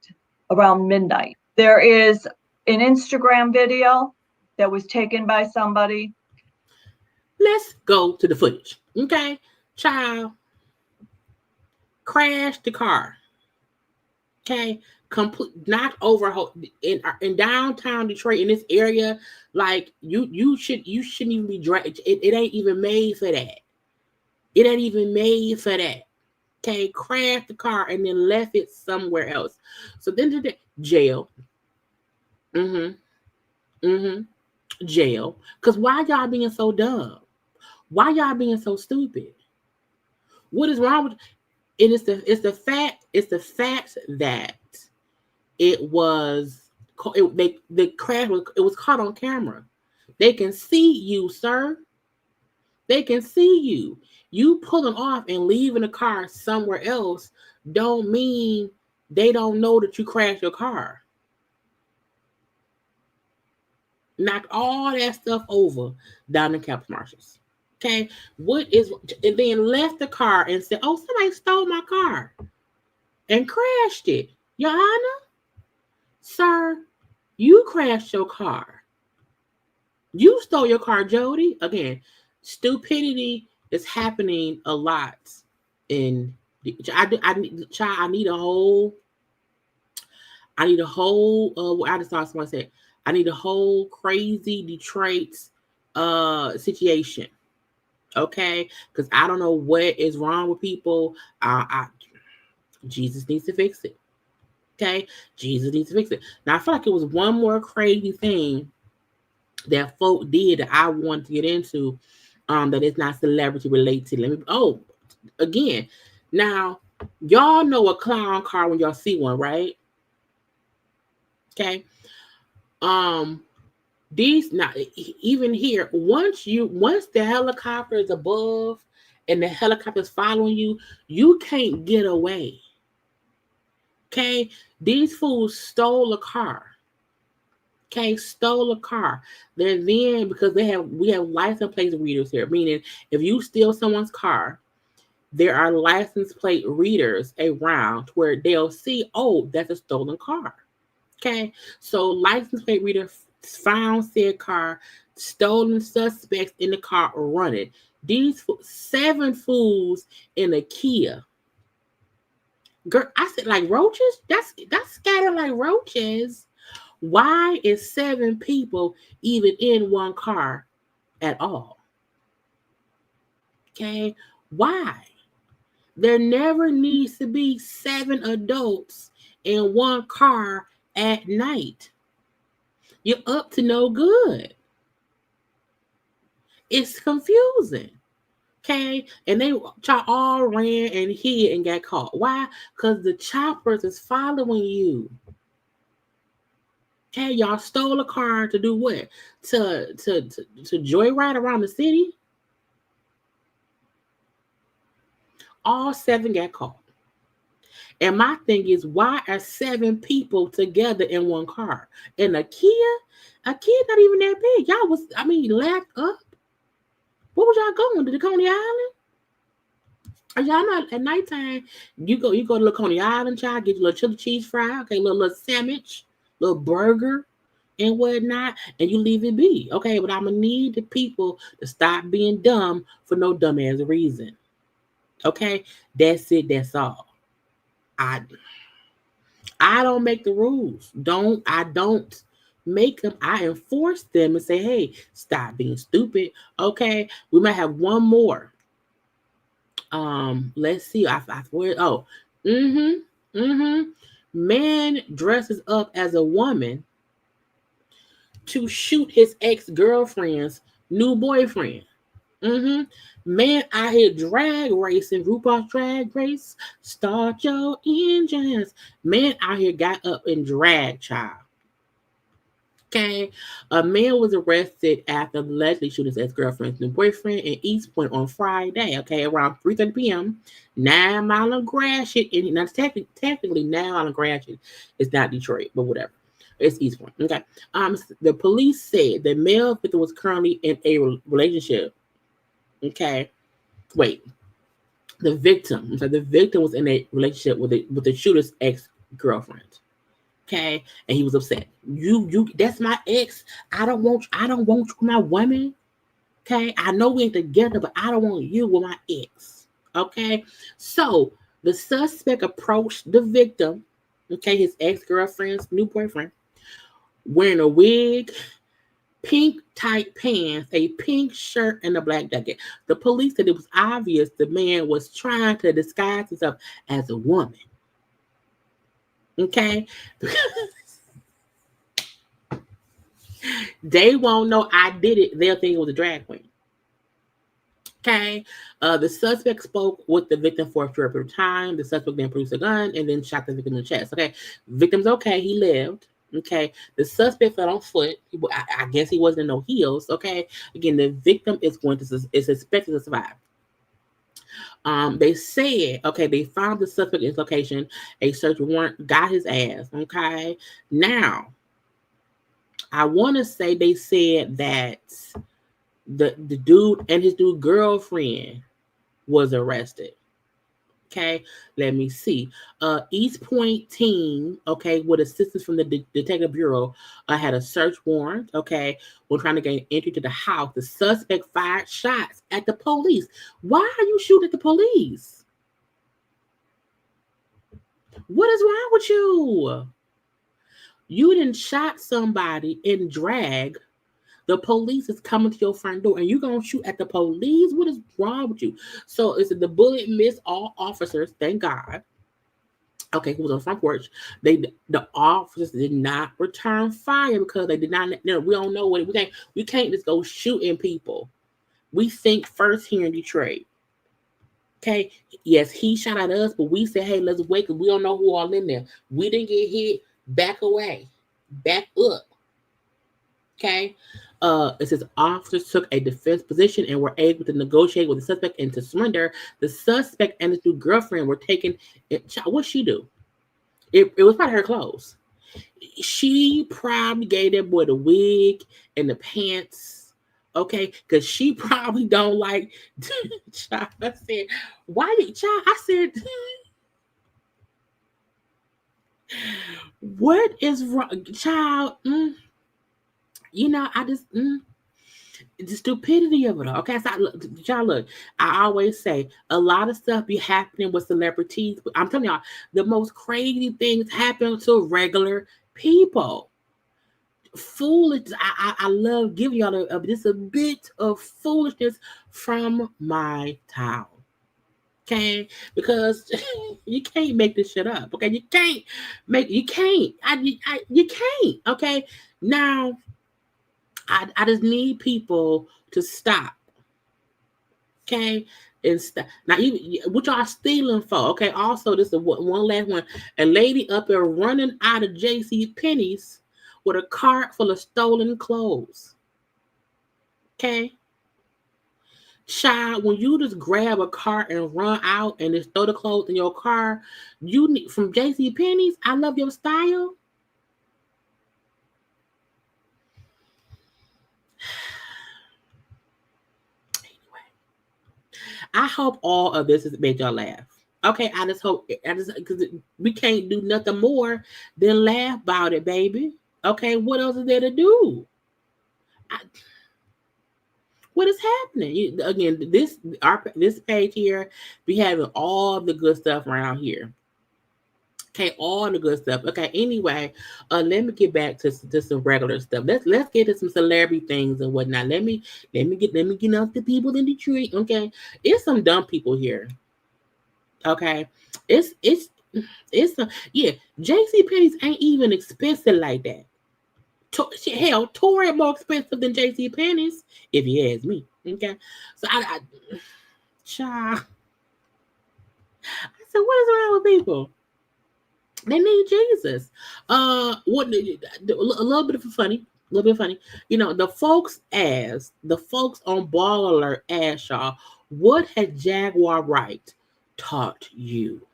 [SPEAKER 7] around midnight. There is an Instagram video that was taken by somebody.
[SPEAKER 1] Let's go to the footage. Okay, child crashed the car. Okay, knocked over in downtown Detroit in this area. Like you shouldn't even be dragged. It ain't even made for that. It ain't even made for that. Okay, crashed the car and then left it somewhere else. So then the jail. Jail. Because why y'all being so dumb? Why y'all being so stupid? What is wrong with it? It's the fact that the crash was caught on camera. They can see you, sir. They can see you. You pulling off and leaving the car somewhere else don't mean they don't know that you crashed your car. Knocked all that stuff over down in Campus Martius. Okay, and then left the car and said, "Oh, somebody stole my car and crashed it." Your Honor, sir, you crashed your car. You stole your car, Jody. Again, stupidity is happening a lot in. I need a whole. I just saw someone say, I need a whole crazy Detroit situation. Okay, because I don't know what is wrong with people. Jesus needs to fix it. Okay, Jesus needs to fix it. Now I feel like it was one more crazy thing that folk did that I wanted to get into, that is not celebrity related. Again, now y'all know a clown car when y'all see one, right? Okay. These now even here, once the helicopter is above and the helicopter is following you, you can't get away. Okay, these fools stole a car. Okay, stole a car. They're then, because we have license plate readers here, meaning if you steal someone's car, there are license plate readers around where they'll see, oh, that's a stolen car. Okay, so license plate reader found said car, stolen suspects in the car running. These 7 fools in a Kia. Girl, I said like roaches? That's scattered like roaches. Why is 7 people even in one car at all? Okay, why? There never needs to be 7 adults in one car at night. You're up to no good. It's confusing. Okay, and y'all all ran and hid and got caught. Why? Because the choppers is following you. Okay, y'all stole a car to do what? To joyride around the city. All 7 got caught. And my thing is, why are 7 people together in one car? In a Kia not even that big. Y'all was, lapped up. What was y'all going to Coney Island? Are y'all not at nighttime? You go to Coney Island, child, get your little chili cheese fry, okay, little sandwich, little burger, and whatnot, and you leave it be. Okay, but I'm gonna need the people to stop being dumb for no dumbass reason. Okay, that's it. That's all. I don't make the rules. I don't make them. I enforce them and say, hey, stop being stupid. Okay, we might have one more. Let's see. I swear. Oh, man dresses up as a woman to shoot his ex-girlfriend's new boyfriend. Man out here drag racing, RuPaul's Drag Race. Start your engines. Man out here got up and drag, child. Okay, a man was arrested after allegedly shooting his ex-girlfriend's new boyfriend in East Point on Friday. Okay, around 3:30 p.m. 9 Mile of Gratiot, and now technically 9 Mile of Gratiot is not Detroit, but whatever. It's East Point. Okay. The police said the male victim was currently in a relationship. Okay. Wait. The victim was in a relationship with the shooter's ex-girlfriend. Okay, and he was upset. You that's my ex. I don't want you with my woman. Okay, I know we ain't together, but I don't want you with my ex. Okay, so the suspect approached the victim, okay, his ex-girlfriend's new boyfriend, wearing a wig, pink tight pants, a pink shirt, and a black jacket. The police said it was obvious the man was trying to disguise himself as a woman. Okay. They won't know I did it. They'll think it was a drag queen. Okay. The suspect spoke with the victim for a short period of time. The suspect then produced a gun and then shot the victim in the chest. Okay. Victim's okay. He lived. Okay. The suspect fell on foot. I guess he wasn't in no heels. Okay. Again, the victim is expected to survive. They said, okay, they found the suspect in his location. A search warrant got his ass. Okay. Now, I want to say they said that the dude and his new girlfriend was arrested. Okay, let me see. East Point team, okay, with assistance from the Detective Bureau, had a search warrant, okay, when trying to gain entry to the house. The suspect fired shots at the police. Why are you shooting at the police? What is wrong with you? You didn't shot somebody in drag. The police is coming to your front door and you're going to shoot at the police? What is wrong with you? So it's the bullet missed all officers, thank God. Okay, who was on the front porch. The officers did not return fire because they did not, we don't know what, we can't just go shooting people. We think first here in Detroit. Okay, yes, he shot at us, but we said, hey, let's wait because we don't know who all in there. We didn't get hit, back away, back up. Okay. It says officers took a defense position and were able to negotiate with the suspect and to surrender. The suspect and his new girlfriend were taken. What'd she do? It was probably her clothes. She probably gave that boy the wig and the pants. Okay, because she probably don't like. Child, I said, why did child? I said, what is wrong, child? You know, I just the stupidity of it all. Okay, so look. I always say a lot of stuff be happening with celebrities, but I'm telling y'all, the most crazy things happen to regular people. Foolish. I love giving y'all just a bit of foolishness from my town. Okay, because you can't make this shit up. Okay, you can't. You can't. Okay, now. I just need people to stop. Okay? And stop. Now, what y'all stealing for? Okay, also, this is one last one. A lady up there running out of J.C. Penney's with a cart full of stolen clothes. Okay? Child, when you just grab a cart and run out and just throw the clothes in your car, you need from J.C. Penney's, I love your style. I hope all of this has made y'all laugh. Okay, because we can't do nothing more than laugh about it, baby. Okay, what else is there to do? What is happening? Again, this page here, we having all the good stuff around here. Okay, all the good stuff. Okay, anyway, let me get back to some regular stuff. Let's get to some celebrity things and whatnot. Let me get off the people in Detroit. Okay, it's some dumb people here. Okay, it's yeah. JCPenney's ain't even expensive like that. Hell, Tory more expensive than JCPenney's, if you ask me. Okay, so child. I said, what is wrong with people? They need Jesus. What a little bit funny. You know, the folks on Ball Alert asked y'all, what had Jaguar Wright taught you?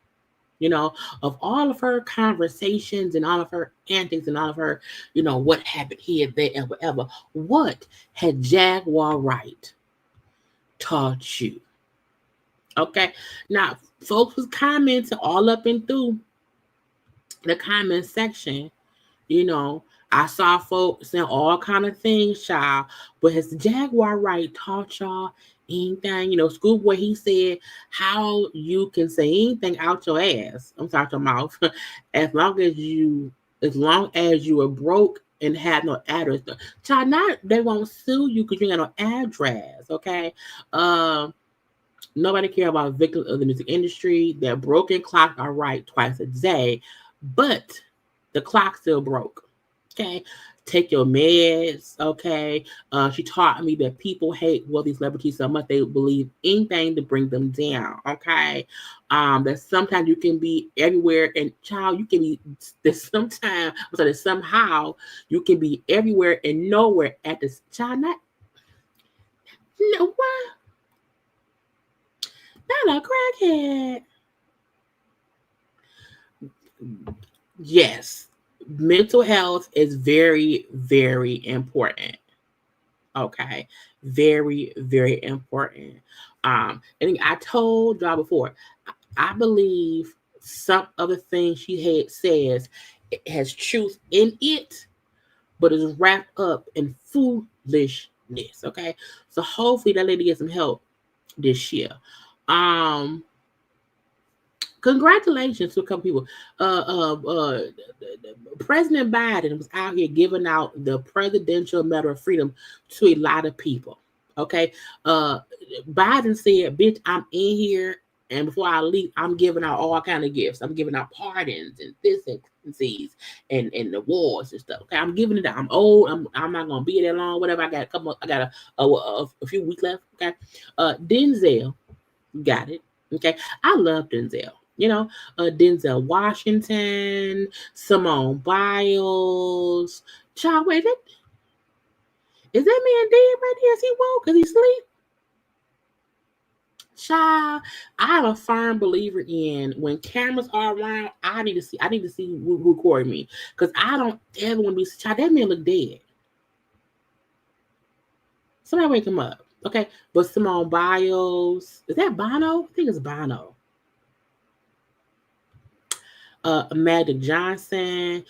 [SPEAKER 1] You know, of all of her conversations and all of her antics and all of her, you know, what happened here, there, and whatever. What had Jaguar Wright taught you? Okay. Now, folks was commenting all up and through the comment section. You know, I saw folks saying all kind of things, child. But has Jaguar Wright taught y'all anything? You know, Schoolboy, he said how you can say anything out your ass. I'm sorry, your mouth. as long as you are broke and have no address. Child, not they won't sue you because you ain't got no address. Okay. Nobody care about victims of the music industry. Their broken clocks are right twice a day, but the clock still broke. Okay. Take your meds. Okay. She taught me that people hate wealthy celebrities so much they believe anything to bring them down. Okay. That sometimes you can be everywhere, and child, you can be that somehow you can be everywhere and nowhere at this child. Not what? Not a crackhead. Yes, mental health is very, very important. Okay, very, very important. And I told y'all before, I believe some of the things she had says it has truth in it, but is wrapped up in foolishness. Okay, so hopefully that lady gets some help this year. Congratulations to a couple people. President Biden was out here giving out the Presidential Medal of Freedom to a lot of people. Okay. Biden said, bitch, I'm in here, and before I leave, I'm giving out all kind of gifts. I'm giving out pardons and this and these and awards and stuff. Okay, I'm giving it out. I'm old. I'm not gonna be there long. Whatever. I got a few weeks left. Okay. Denzel got it. Okay. I love Denzel. You know, Denzel Washington, Simone Biles. Child, wait, is that man dead right there? Is he woke? Is he asleep? Child, I'm a firm believer in when cameras are around, I need to see who recorded me. Because I don't ever want to be, child, that man look dead. Somebody wake him up. Okay. But Simone Biles, is that Bono? I think it's Bono. Magic Johnson.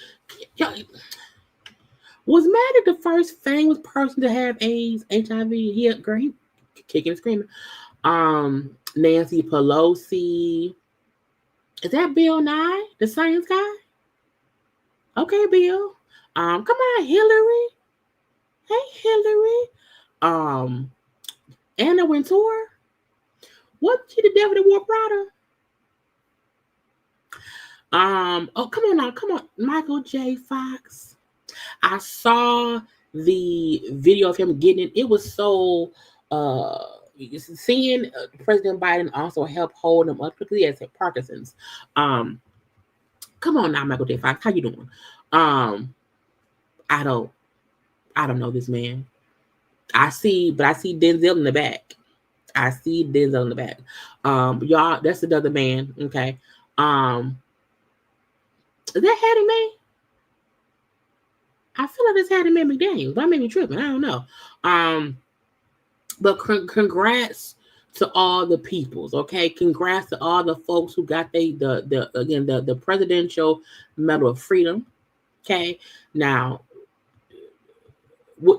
[SPEAKER 1] Was Magic the first famous person to have AIDS, HIV? He kicking and screaming. Nancy Pelosi. Is that Bill Nye, the science guy? Okay, Bill. Come on, Hillary. Hey, Hillary. Anna Wintour. Wasn't she the devil that wore Prada? Oh, come on now. Come on. Michael J. Fox. I saw the video of him getting it. It was so, seeing President Biden also help hold him up because he has Parkinson's. Come on now, Michael J. Fox. How you doing? I don't know this man. I see Denzel in the back. Y'all, that's another man. Okay. Is that Hattie Mae? I feel like it's Hattie Mae McDaniel. That made me tripping. I don't know. But congrats to all the peoples. Okay, congrats to all the folks who got the Presidential Medal of Freedom. Okay, now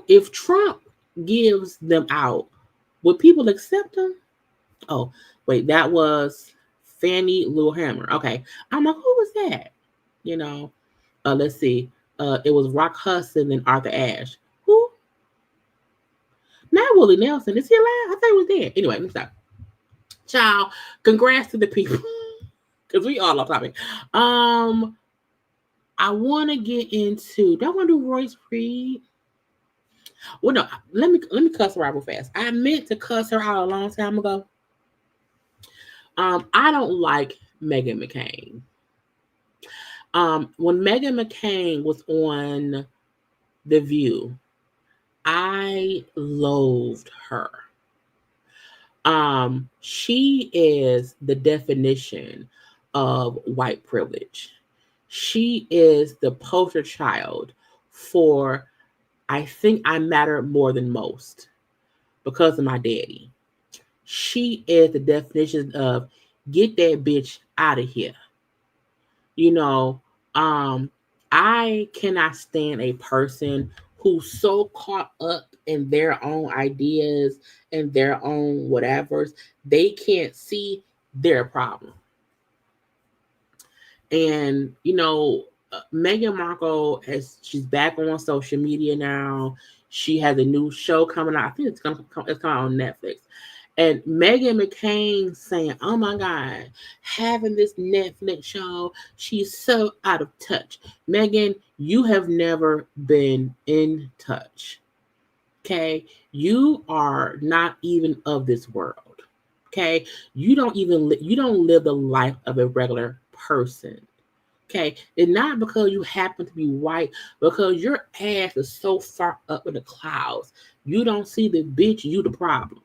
[SPEAKER 1] if Trump gives them out, would people accept them? Oh, wait, that was Fannie Lou Hammer. Okay. I'm like, who was that? You know, let's see. It was Rock Hudson and Arthur Ashe. Who? Not Willie Nelson. Is he alive? I thought he was dead. Anyway, let me stop. Child, congrats to the people. Because we all off topic. I want to get into, do I want to do Royce Reed? Well, no, let me cuss her out real fast. I meant to cuss her out a long time ago. I don't like Meghan McCain. When Meghan McCain was on The View, I loathed her. She is the definition of white privilege. She is the poster child for I think I matter more than most because of my daddy. She is the definition of get that bitch out of here. You know, I cannot stand a person who's so caught up in their own ideas and their own whatevers, they can't see their problem. And, you know, Meghan Markle, she's back on social media now. She has a new show coming out. I think it's coming out on Netflix. And Meghan McCain saying, oh my God, having this Netflix show, she's so out of touch. Meghan, you have never been in touch. Okay? You are not even of this world. Okay? You don't live the life of a regular person. Okay? And not because you happen to be white, because your ass is so far up in the clouds. You don't see the bitch, you the problem.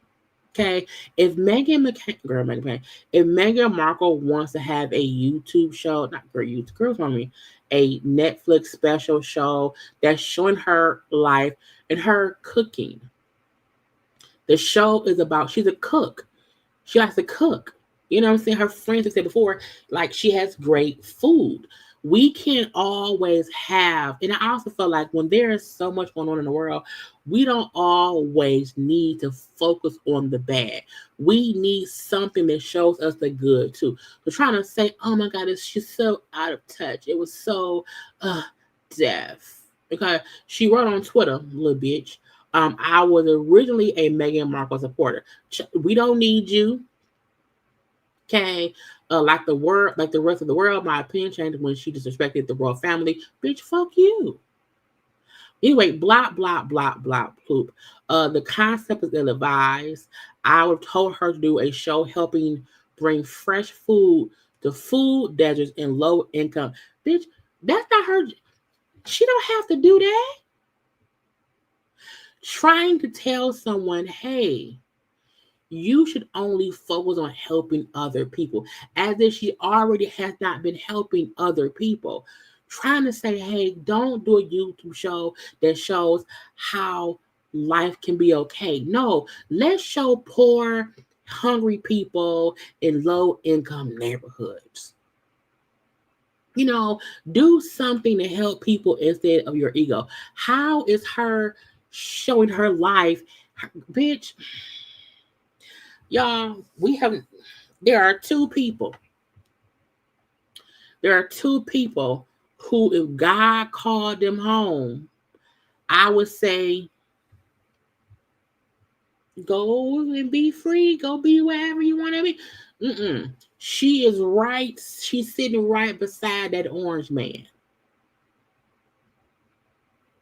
[SPEAKER 1] Okay, if Meghan Markle wants to have a YouTube show, not great YouTube, girls want me, a Netflix special show that's showing her life and her cooking. The show is about, she's a cook. She likes to cook. You know what I'm saying? Her friends have said before, like she has great food. We can't always have, and I also feel like when there is so much going on in the world, we don't always need to focus on the bad. We need something that shows us the good too. We're trying to say, oh my God, she's so out of touch. It was so deaf. Because she wrote on Twitter, little bitch, I was originally a Meghan Markle supporter. We don't need you. Okay, like the rest of the world, my opinion changed when she disrespected the royal family. Bitch, fuck you. Anyway, blah, blah, blah, blah, poop. The concept is ill-advised. I would have told her to do a show helping bring fresh food to food deserts in low income. Bitch, that's not her. She don't have to do that. Trying to tell someone, hey, you should only focus on helping other people, as if she already has not been helping other people. Trying to say, hey, don't do a YouTube show that shows how life can be okay. No, let's show poor, hungry people in low-income neighborhoods. You know, do something to help people instead of your ego. How is her showing her life? Bitch, y'all, there are two people. There are two people who, if God called them home, I would say, go and be free. Go be wherever you want to be. She is right. She's sitting right beside that orange man.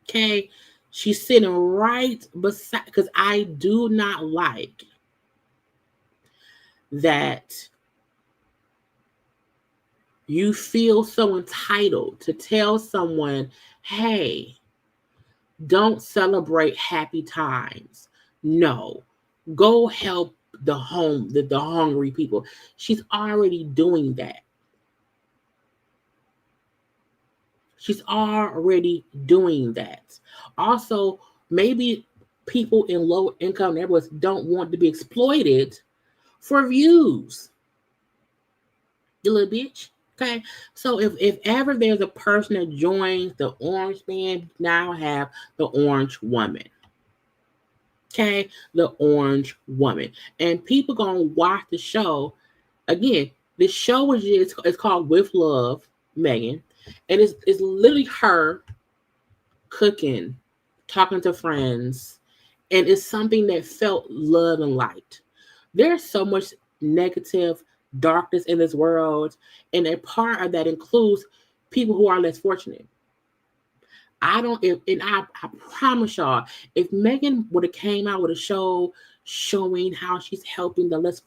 [SPEAKER 1] Okay? She's sitting right beside, because I do not like that you feel so entitled to tell someone, hey, don't celebrate happy times. No, go help the hungry people. She's already doing that. She's already doing that. Also, maybe people in low income neighborhoods don't want to be exploited for views. You little bitch. Okay, so if ever there's a person that joins the orange man, now have the orange woman. Okay, the orange woman, and people gonna watch the show. Again, this show is it's called With Love, Meghan, and it's literally her cooking, talking to friends, and it's something that felt love and light. There's so much negative darkness in this world, and a part of that includes people who are less fortunate. I promise y'all, if Meghan would have came out with a show showing how she's helping the less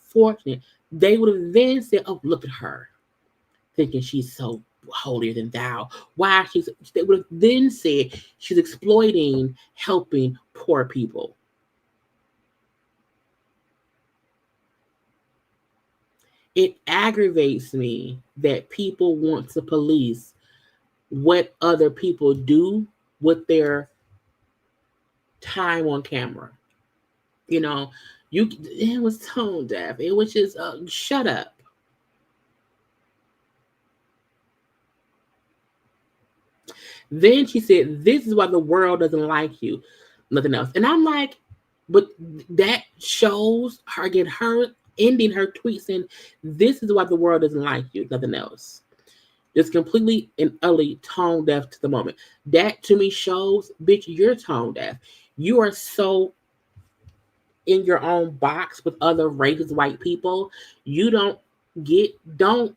[SPEAKER 1] fortunate, they would have then said, "Oh, look at her, thinking she's so holier than thou." Why they would have then said she's exploiting, helping poor people. It aggravates me that people want to police what other people do with their time on camera. You know, it was tone deaf. It was just shut up. Then she said, "This is why the world doesn't like you." Nothing else. And I'm like, but that shows her again, her ending her tweet saying, "This is why the world doesn't like you." Nothing else. Just completely and utterly tone deaf to the moment. That to me shows, bitch, you're tone deaf. You are so in your own box with other racist white people. You don't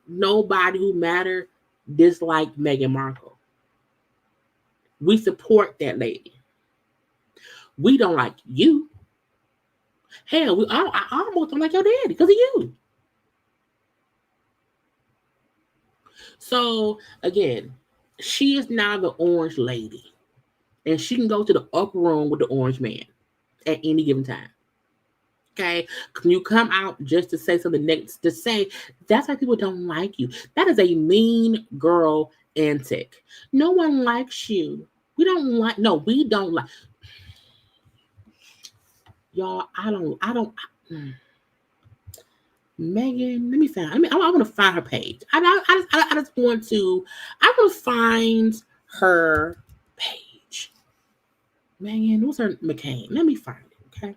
[SPEAKER 1] nobody who matter dislike Meghan Markle. We support that lady. We don't like you. Hell, I almost don't like your daddy because of you. So again, she is now the orange lady, and she can go to the upper room with the orange man at any given time. Okay, can you come out just to say something next to say that's why people don't like you? That is a mean girl antic. No one likes you. We don't like. No, we don't like. Y'all, I don't. Meghan, let me find. I want to find her page. I just want to. I want to find her page. Meghan, what's her McCain? Let me find it. Okay.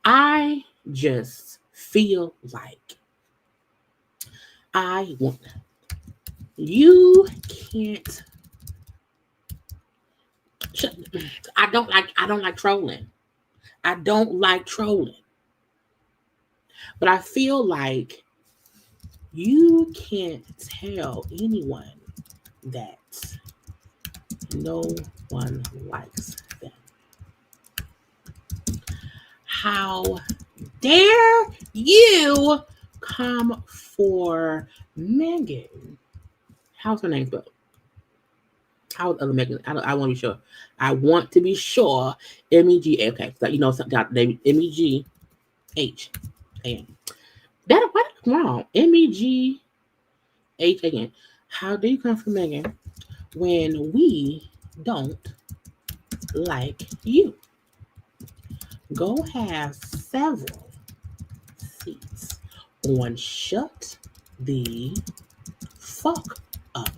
[SPEAKER 1] I just feel like I want. You can't. I don't like trolling. I don't like trolling. But I feel like you can't tell anyone that no one likes them. How dare you come for Meghan? How's her name spelled? How's other Meghan? I want to be sure. I want to be sure. MEG. Okay, so you know something. MEGH. That what wrong? MEGH again. How do you come for Meghan when we don't like you? Go have several seats on Shut the Fuck Up.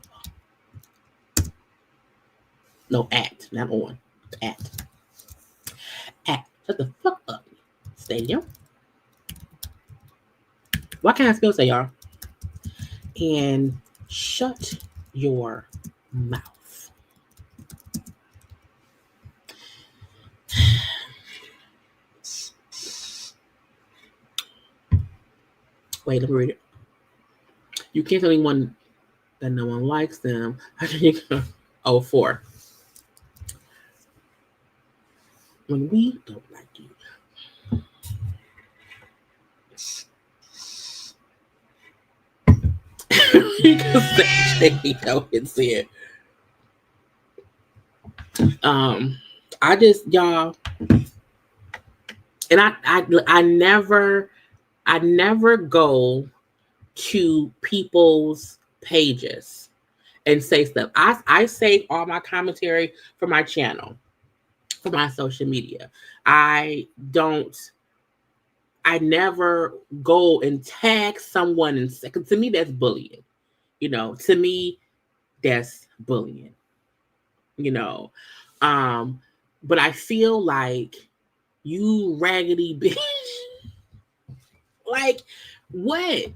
[SPEAKER 1] No, at, not on. At. Shut the fuck up. Stadium. What can I still say, y'all? And shut your mouth. Wait, let me read it. You can't tell anyone that no one likes them. How do you go? Oh, 4. When we don't like you. You can say JayLeesCorner and say it. I just y'all, and I never go to people's pages and say stuff. I save all my commentary for my channel, for my social media. I don't I never go and tag someone and say, 'cause to me that's bullying. To me that's bullying. But I feel like you raggedy bitch. Like, what?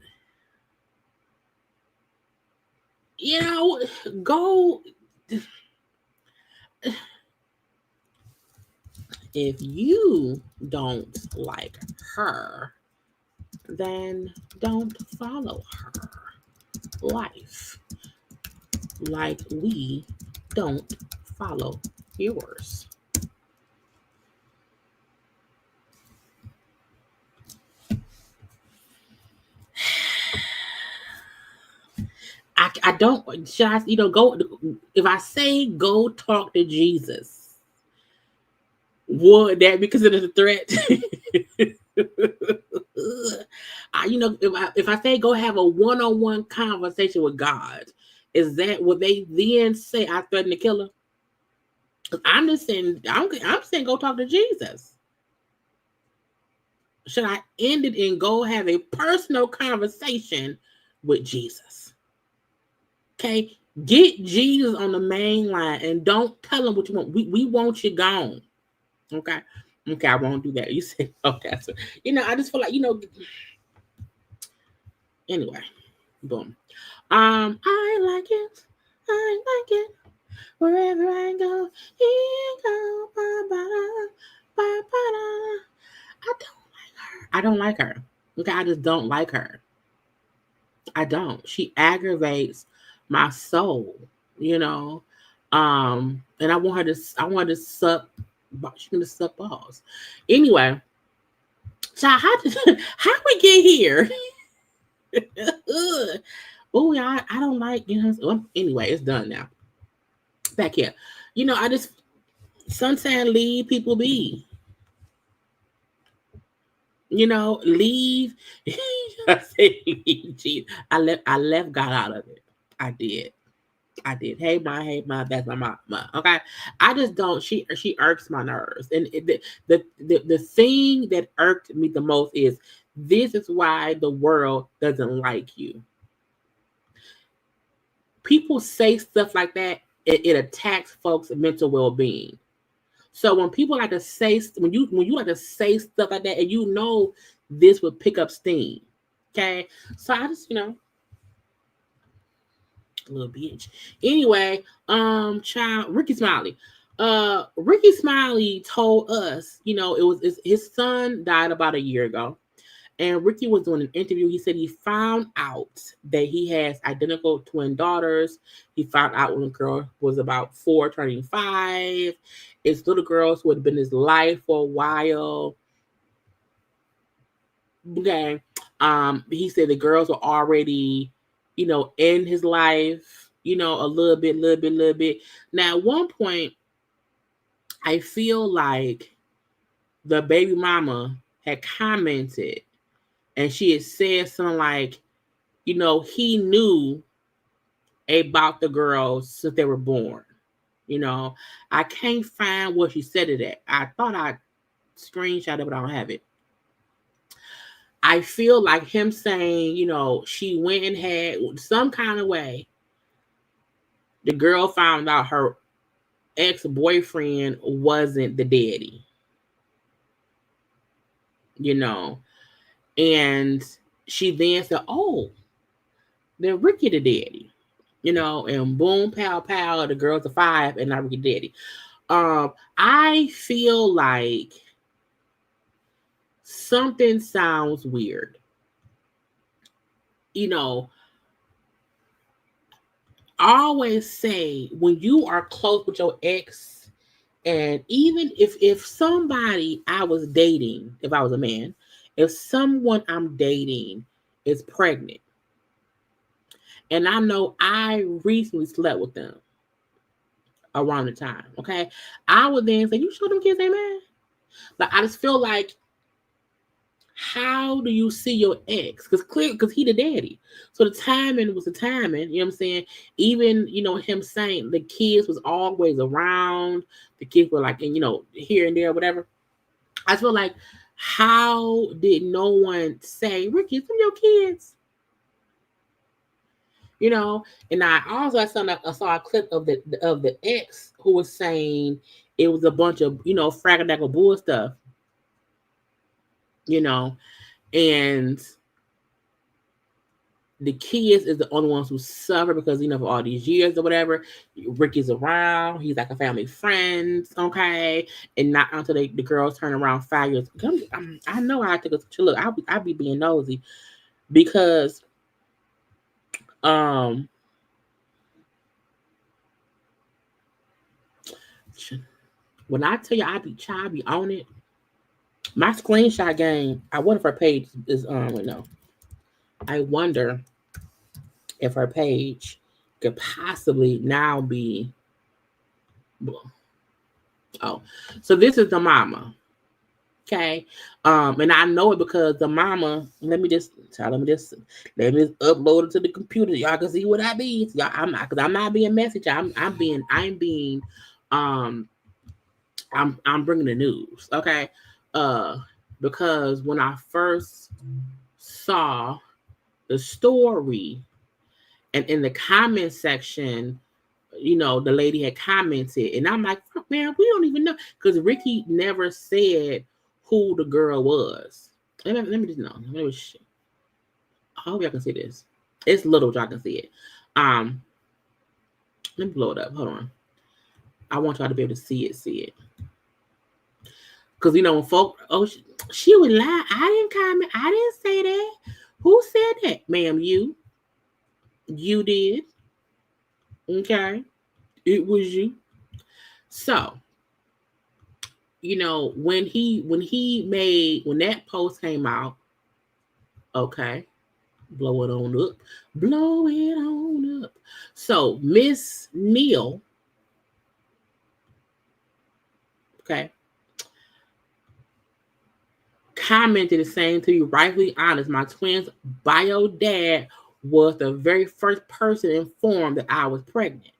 [SPEAKER 1] Go. If you don't like her, then don't follow her life. Like we don't follow yours. I don't, should I, go, if I say go talk to Jesus, would that be considered a threat? If I say go have a one-on-one conversation with God, is that what they then say I threaten to kill her? I'm just saying, I'm saying go talk to Jesus. Should I end it and go have a personal conversation with Jesus? Okay, get Jesus on the main line and don't tell him what you want. We want you gone. Okay, I won't do that. You say, okay, so I just feel like Anyway, boom. I like it. Wherever I go, here go, I don't like her. Okay, I just don't like her. I don't. She aggravates my soul, and I want her to suck. She can just suck balls. Anyway, child, how we get here? Oh, I don't like, anyway, it's done now. Back here. I just sometimes leave people be. Leave. I say leave. Geez. I left God out of it. I did. Hey ma, that's my mom. Okay. I just don't. She irks my nerves. And the thing that irked me the most is this is why the world doesn't like you. People say stuff like that, it attacks folks' mental well-being. So when people like to say, when you like to say stuff like that, and this would pick up steam. Okay. So I just, little bitch. Anyway, child, Rickey Smiley. Rickey Smiley told us, his son died about a year ago. And Rickey was doing an interview. He said he found out that he has identical twin daughters. He found out when the girl was about 4, turning 5. It's little girls who had been in his life for a while. Okay. He said the girls were already, in his life, a little bit. Now, at one point, I feel like the baby mama had commented and she had said something like, he knew about the girls since they were born. I can't find where she said it at. I thought I screenshot it, but I don't have it. I feel like him saying, she went and had some kind of way. The girl found out her ex-boyfriend wasn't the daddy. And she then said, oh, then Rickey the daddy. And boom, pow, the girls are 5 and not Rickey daddy. I feel like something sounds weird. I always say when you are close with your ex, and even if somebody I was dating, if I was a man, if someone I'm dating is pregnant, and I know I recently slept with them around the time, okay, I would then say, you sure them kids ain't mad? But I just feel like, how do you see your ex? Because he the daddy. So the timing was the timing, you know what I'm saying? Even, him saying the kids was always around, the kids were like, here and there, whatever. I feel like, How did no one say, Rickey, some of your kids? You know, and I also saw a clip of the ex who was saying it was a bunch of, you know, fragadackle bull stuff, you know, and the kids is the only ones who suffer because, you know, for all these years or whatever, Rickey's around. He's like a family friend, okay? And not until the girls turn around 5 years. I know I took a look. I'll be being nosy because when I tell you I be on it, my screenshot game, I wonder if her page is no. I wonder if her page could possibly now be. Oh, so this is the mama. Okay. And I know it because the mama, let me just upload it to the computer. Y'all can see what I mean. Y'all, I'm not being messy. I'm being I'm bringing the news. Okay. Because when I first saw the story, and in the comment section, you know, the lady had commented, and I'm like, man, we don't even know, because Rickey never said who the girl was. Let me just know. I hope y'all can see this. It's little, y'all can see it. Let me blow it up. Hold on. I want y'all to be able to see it. Because, you know, when folk, she would lie. I didn't comment. I didn't say that. Who said that? Ma'am, you. You did. Okay. It was you. So, you know, when that post came out, okay, blow it on up. So Miss Neal, okay, commented saying, to be rightfully honest, my twins' bio dad was the very first person informed that I was pregnant.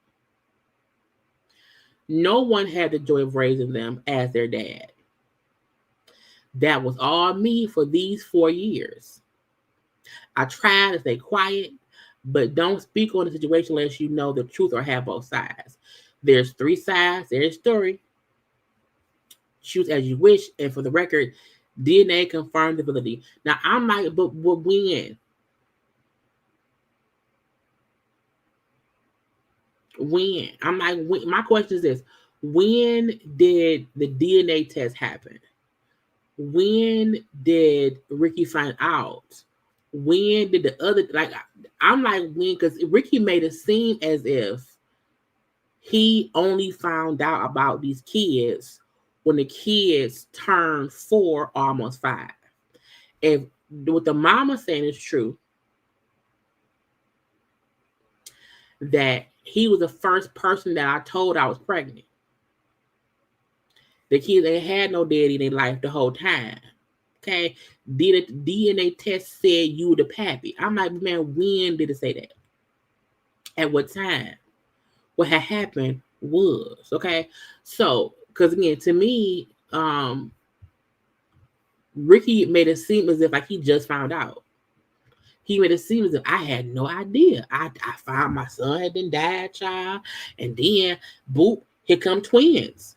[SPEAKER 1] No one had the joy of raising them as their dad. That was all me for these 4 years. I tried to stay quiet, but don't speak on the situation unless you know the truth or have both sides. There's 3 sides. There's a story. Choose as you wish. And for the record, DNA confirmed the validity. Now, I'm like, but when? When? I'm like, when? My question is this. When did the DNA test happen? When did Rickey find out? When did the other, like, I'm like, when? Because Rickey made it seem as if he only found out about these kids when the kids turned 4, almost 5. If what the mama saying is true, that he was the first person that I told I was pregnant. The kids ain't had no daddy in their life the whole time. Okay. DNA test said you were the pappy. I'm like, man, when did it say that? At what time? What had happened was, okay. So, because again, to me, Rickey made it seem as if like he just found out. He made it seem as if I had no idea. I found my son had been died, child, and then boop, here come twins.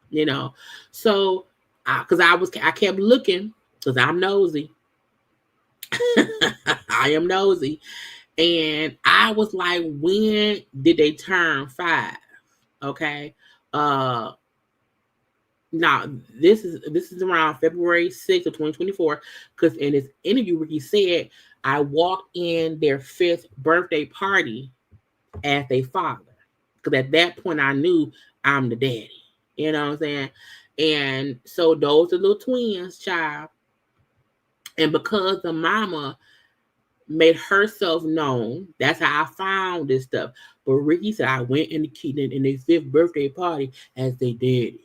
[SPEAKER 1] You know, so I kept looking because I'm nosy. I am nosy, and I was like, when did they turn 5? Okay, now this is around February 6th of 2024, because in this interview, Rickey said I walked in their 5th birthday party as their father, because at that point I knew I'm the daddy. You know what I'm saying? And so those are little twins, child. And because the mama made herself known, that's how I found this stuff. But Rickey said I went in their 5th birthday party as they did,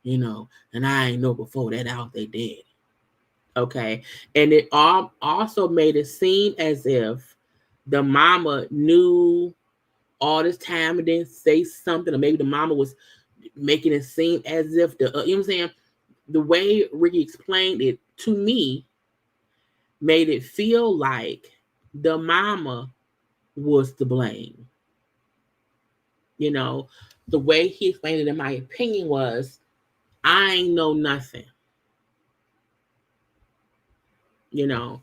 [SPEAKER 1] you know, and I ain't know before that I was they did. Okay. And it also made it seem as if the mama knew all this time and didn't say something, or maybe the mama was making it seem as if you know what I'm saying? the way Rickey explained it to me made it feel like the mama was to blame. You know, the way he explained it, in my opinion, was, I ain't know nothing. You know,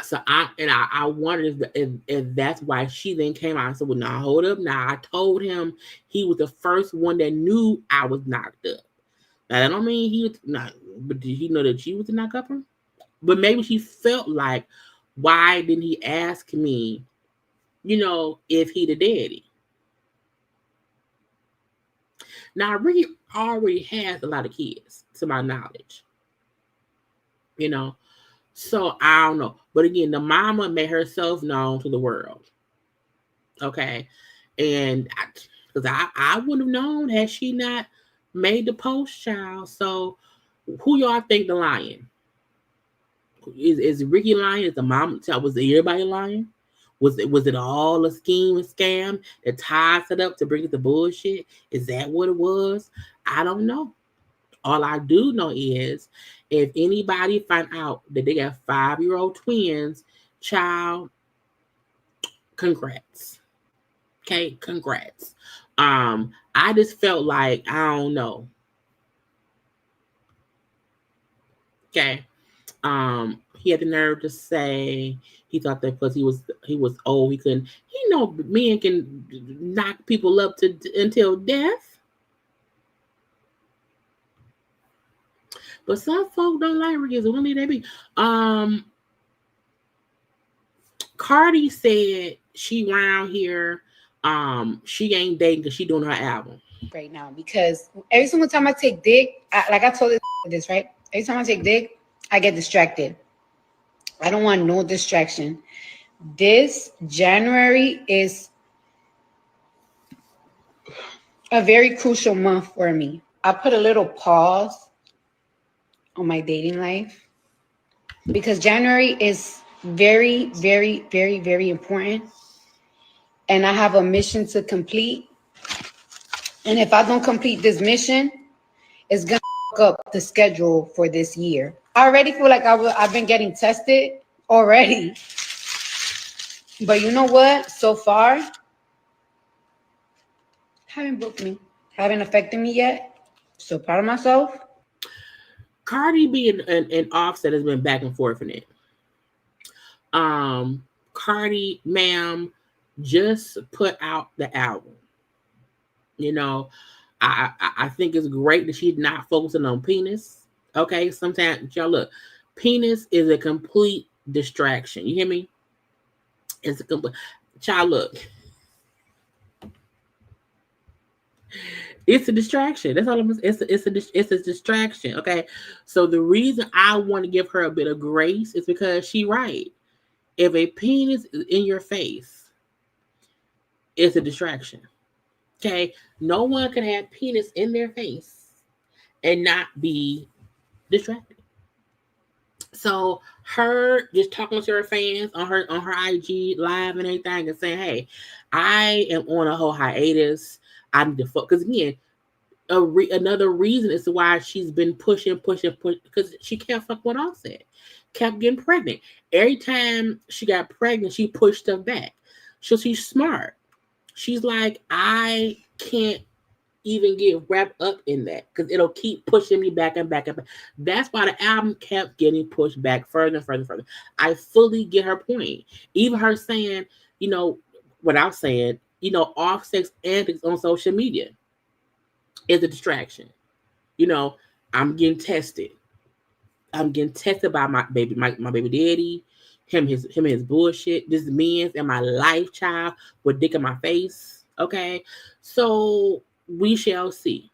[SPEAKER 1] so I wondered if that's why she then came out and said, well, now hold up. Now I told him he was the first one that knew I was knocked up. Now that don't mean he was not, but did he know that she was the knock upper? But maybe she felt like, why didn't he ask me, you know, if he the daddy? Now Rickey already has a lot of kids, to my knowledge. You know, so I don't know. But again, the mama made herself known to the world. Okay. And because I wouldn't have known had she not made the post, child. So who y'all think the lion? Is Rickey lying? Is the mom? Was everybody lying? Was it all a scheme and scam that ties it up to bring it to bullshit? Is that what it was? I don't know. All I do know is if anybody find out that they got 5-year-old twins, child, congrats. Okay, congrats. I just felt like, I don't know. Okay. He had the nerve to say he thought that because he was old, he couldn't. He know men can knock people up until death. But some folk don't like Rickey, so when did they be? Cardi said she around here, she ain't dating because she doing her album
[SPEAKER 8] right now, because every single time I take dick, like I told this, right? Every time I take dick, I get distracted. I don't want no distraction. This January is a very crucial month for me. I put a little pause on my dating life because January is very, very, very, very important. And I have a mission to complete. And if I don't complete this mission, it's going to fuck up the schedule for this year. I already feel like I've been getting tested already. But you know what? So far, haven't booked me. Haven't affected me yet. So proud of myself.
[SPEAKER 1] Cardi B and Offset has been back and forth in it. Cardi, ma'am, just put out the album. You know, I think it's great that she's not focusing on penis. Okay, sometimes y'all look, penis is a complete distraction. You hear me? It's a complete. Child, look. It's a distraction. That's all I'm saying. It's a distraction. Okay. So the reason I want to give her a bit of grace is because she's right. If a penis is in your face, it's a distraction. Okay. No one can have penis in their face and not be distracted. So her just talking to her fans on her IG live and everything and saying, hey, I am on a whole hiatus. I need to fuck. Because again, another reason as to why she's been pushing, because she can't fuck what Offset. Kept getting pregnant. Every time she got pregnant, she pushed her back. So she's smart. She's like, I can't even get wrapped up in that because it'll keep pushing me back and back and back. That's why the album kept getting pushed back further and further and further. I fully get her point. Even her saying, you know, without saying, you know, Offset's antics on social media is a distraction. You know, I'm getting tested. I'm getting tested by my baby daddy, his bullshit. This man's in my life, child, with dick in my face. Okay, so we shall see.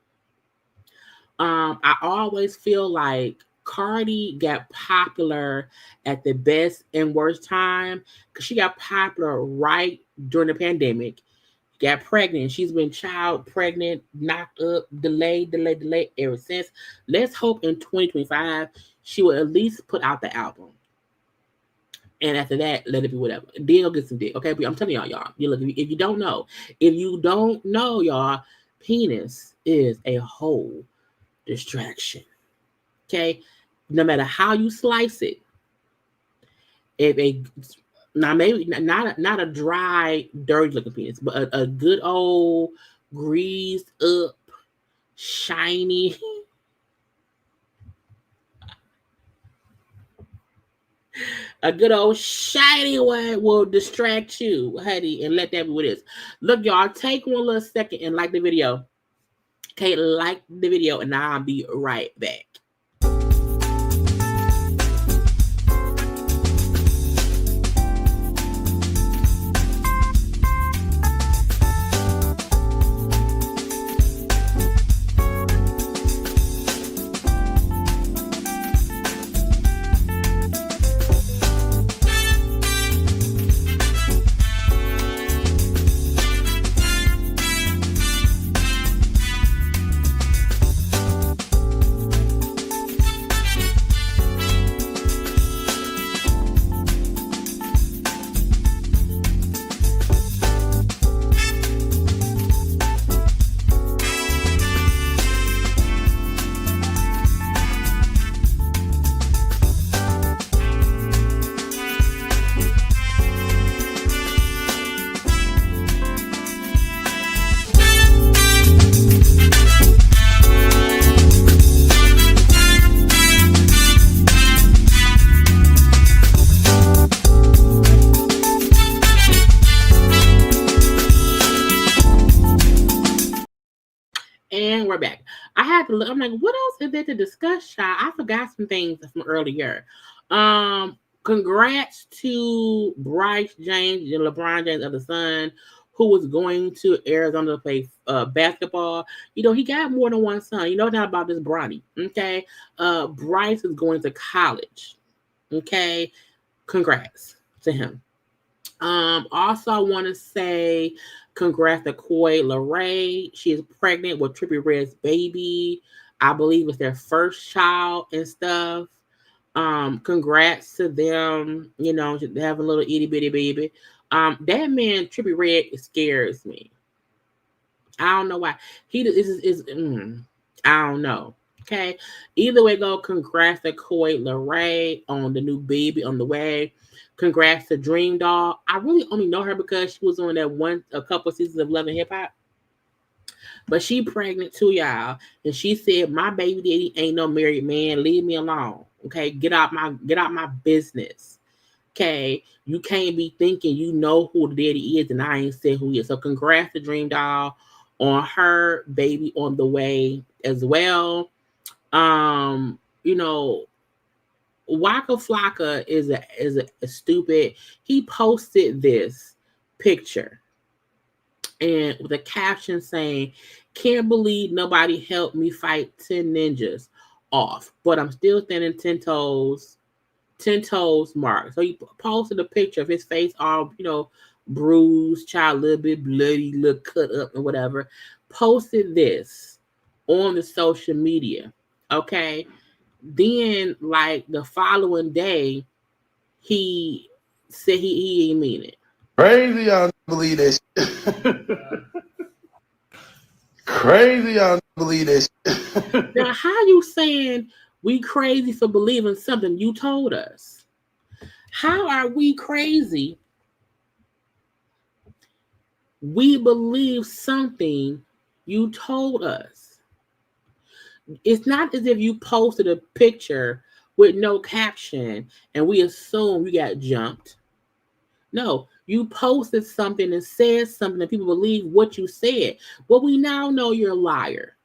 [SPEAKER 1] I always feel like Cardi got popular at the best and worst time because she got popular right during the pandemic. Got pregnant. She's been pregnant, knocked up, delayed ever since. Let's hope in 2025 she will at least put out the album. And after that, let it be whatever. Then go get some dick. Okay, I'm telling y'all. You look, if you don't know, y'all, penis is a whole distraction. Okay, no matter how you slice it, now maybe not a dry, dirty looking penis, but a good old greased up, shiny. A good old shiny one will distract you, honey, and let that be what it is. Look, y'all, take one little second and like the video. Okay, like the video, and I'll be right back. And we're back. I had to look. I'm like, what else is there to discuss, child? I forgot some things from earlier. Congrats to Bryce James and LeBron James' other son, who was going to Arizona to play basketball. You know, he got more than one son. You know not about this Bronny. Okay. Bryce is going to college. Okay. Congrats to him. Also, I want to say congrats to Coi Leray. She is pregnant with Trippie Redd's baby. I believe it's their first child and stuff. Congrats to them. You know, they have a little itty bitty baby. That man Trippie Redd scares me. I don't know why. I don't know. Okay. Either way, go. Congrats to Coi Leray on the new baby on the way. Congrats to Dream Doll. I really only know her because she was on a couple seasons of Love and Hip Hop. But she pregnant too, y'all. And she said, my baby daddy ain't no married man. Leave me alone. Okay. Get out my business. Okay. You can't be thinking you know who the daddy is and I ain't said who he is. So congrats to Dream Doll on her baby on the way as well. You know, Waka Flocka is a stupid. He posted this picture and with a caption saying, "Can't believe nobody helped me fight 10 ninjas off, but I'm still standing 10 toes mark." So he posted a picture of his face all, you know, bruised, child, a little bit bloody, look cut up and whatever. Posted this on the social media. Okay. Then, like the following day, he said he didn't mean it.
[SPEAKER 4] Crazy, y'all believe this. Crazy, y'all believe this.
[SPEAKER 1] Now, how you saying we crazy for believing something you told us? How are we crazy? We believe something you told us. It's not as if you posted a picture with no caption and we assume you got jumped. No, you posted something and said something and people believe what you said. Well, we now know you're a liar.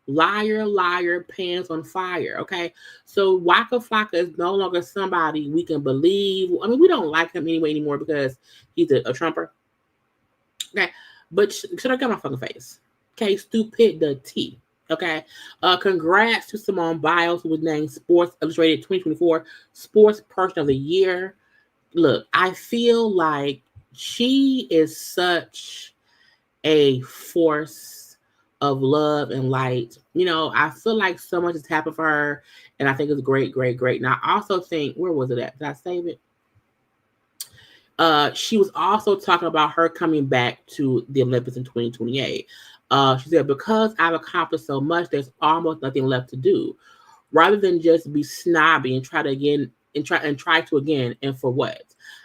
[SPEAKER 1] Liar, pants on fire. Okay. So Waka Flocka is no longer somebody we can believe. I mean, we don't like him anymore because he's a Trumper. Okay. But should I get my fucking face? Okay, stupidity. Okay. Congrats to Simone Biles, who was named Sports Illustrated 2024 Sports Person of the Year. Look, I feel like she is such a force of love and light. You know, I feel like so much has happened for her, and I think it's great. And I also think, where was it at? Did I save it? She was also talking about her coming back to the Olympics in 2028. She said, because I've accomplished so much, there's almost nothing left to do. rather than just be snobby and try to again. And for what?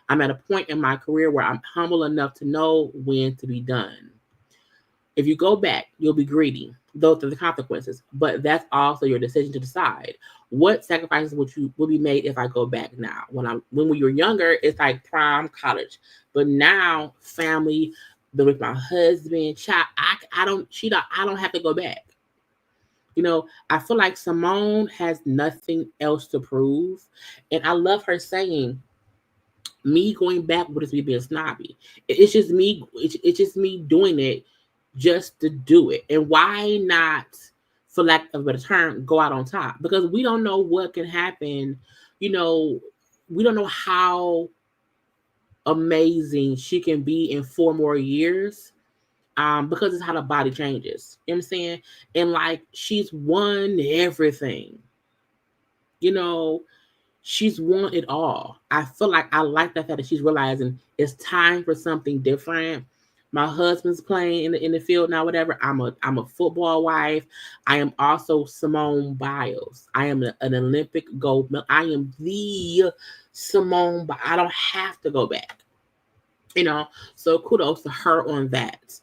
[SPEAKER 1] I'm at a point in my career where I'm humble enough to know when to be done. If you go back, you'll be greedy. Those are the consequences. But that's also your decision to decide what sacrifices will be made if I go back now. When we were younger, it's like prime college. But now, family, with my husband, child, I don't have to go back. You know, I feel like Simone has nothing else to prove. And I love her saying, me going back would just be being snobby. It's just me. It's just me doing it just to do it. And why not, for lack of a better term, go out on top? Because we don't know what can happen. You know, we don't know how amazing she can be in 4 more years. Because it's how the body changes. You know what I'm saying? And like, she's won everything. You know, she's won it all. I feel like I like the fact that she's realizing it's time for something different. My husband's playing in the field now, whatever. I'm a football wife. I am also Simone Biles. I am an Olympic gold medal. I am the Simone Biles. I don't have to go back. You know, so kudos to her on that.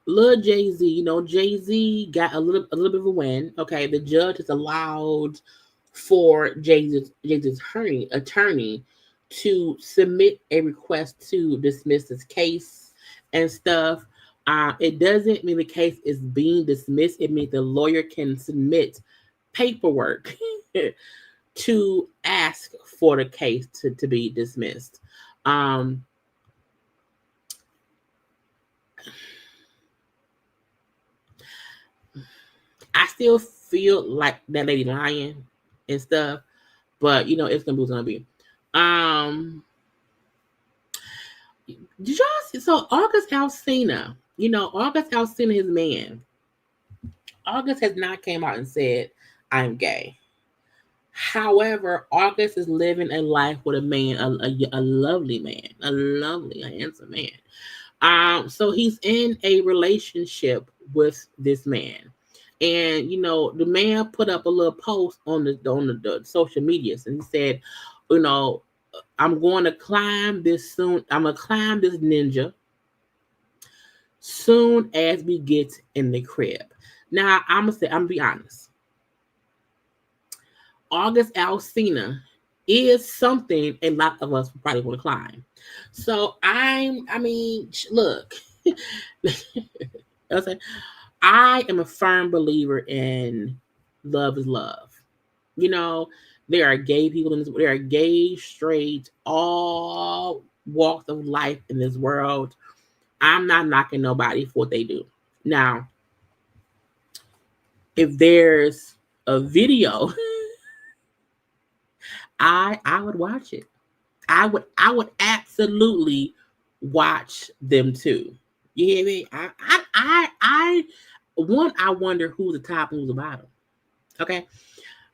[SPEAKER 1] Lil Jay-Z, you know, Jay-Z got a little bit of a win. Okay, the judge has allowed for Jay-Z's attorney to submit a request to dismiss his case and stuff. It doesn't mean the case is being dismissed. It means the lawyer can submit paperwork to ask for the case to be dismissed. I still feel like that lady lying and stuff, but you know, it's gonna be what's gonna be. Did y'all see? So August Alsina, you know, August Alsina, his man. August has not came out and said, I'm gay. However, August is living a life with a man, a lovely man, a handsome man. So he's in a relationship with this man. And you know, the man put up a little post on the social medias, and he said, you know, I'm going to climb this soon. I'm gonna climb this ninja soon as we get in the crib. Now, I'm gonna be honest. August Alsina is something a lot of us probably want to climb. So look, I am a firm believer in love is love. You know, there are gay people in this. There are gay, straight, all walks of life in this world. I'm not knocking nobody for what they do. Now, if there's a video, I would watch it. I would absolutely watch them too. You hear me? I wonder who's the top and who's the bottom. Okay.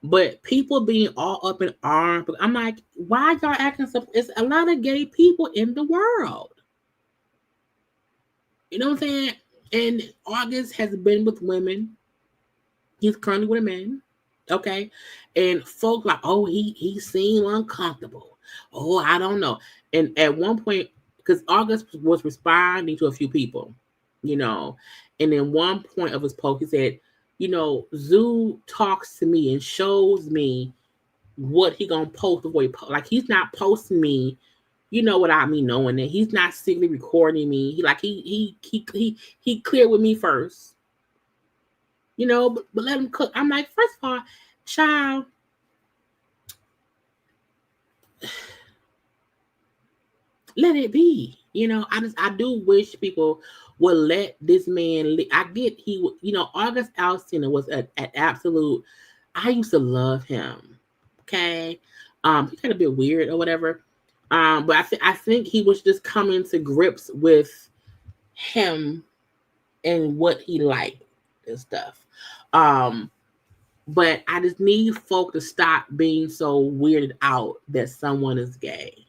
[SPEAKER 1] But people being all up in arms, I'm like, why y'all acting so? It's a lot of gay people in the world. You know what I'm saying? And August has been with women. He's currently with a man. Okay. And folks like, oh, he seemed uncomfortable. Oh, I don't know. And at one point, because August was responding to a few people, you know, and in one point of his post, he said, you know, Zoo talks to me and shows me what he gonna post before he post. Like, he's not posting me, you know, without me knowing that. He's not secretly recording me. He cleared with me first. You know, but let him cook. I'm like, first of all, child, let it be. You know, I do wish people would let this man live. I get you know, August Alsina was an absolute. I used to love him. Okay, he got a bit weird or whatever. But I think he was just coming to grips with him and what he liked and stuff. But I just need folk to stop being so weirded out that someone is gay.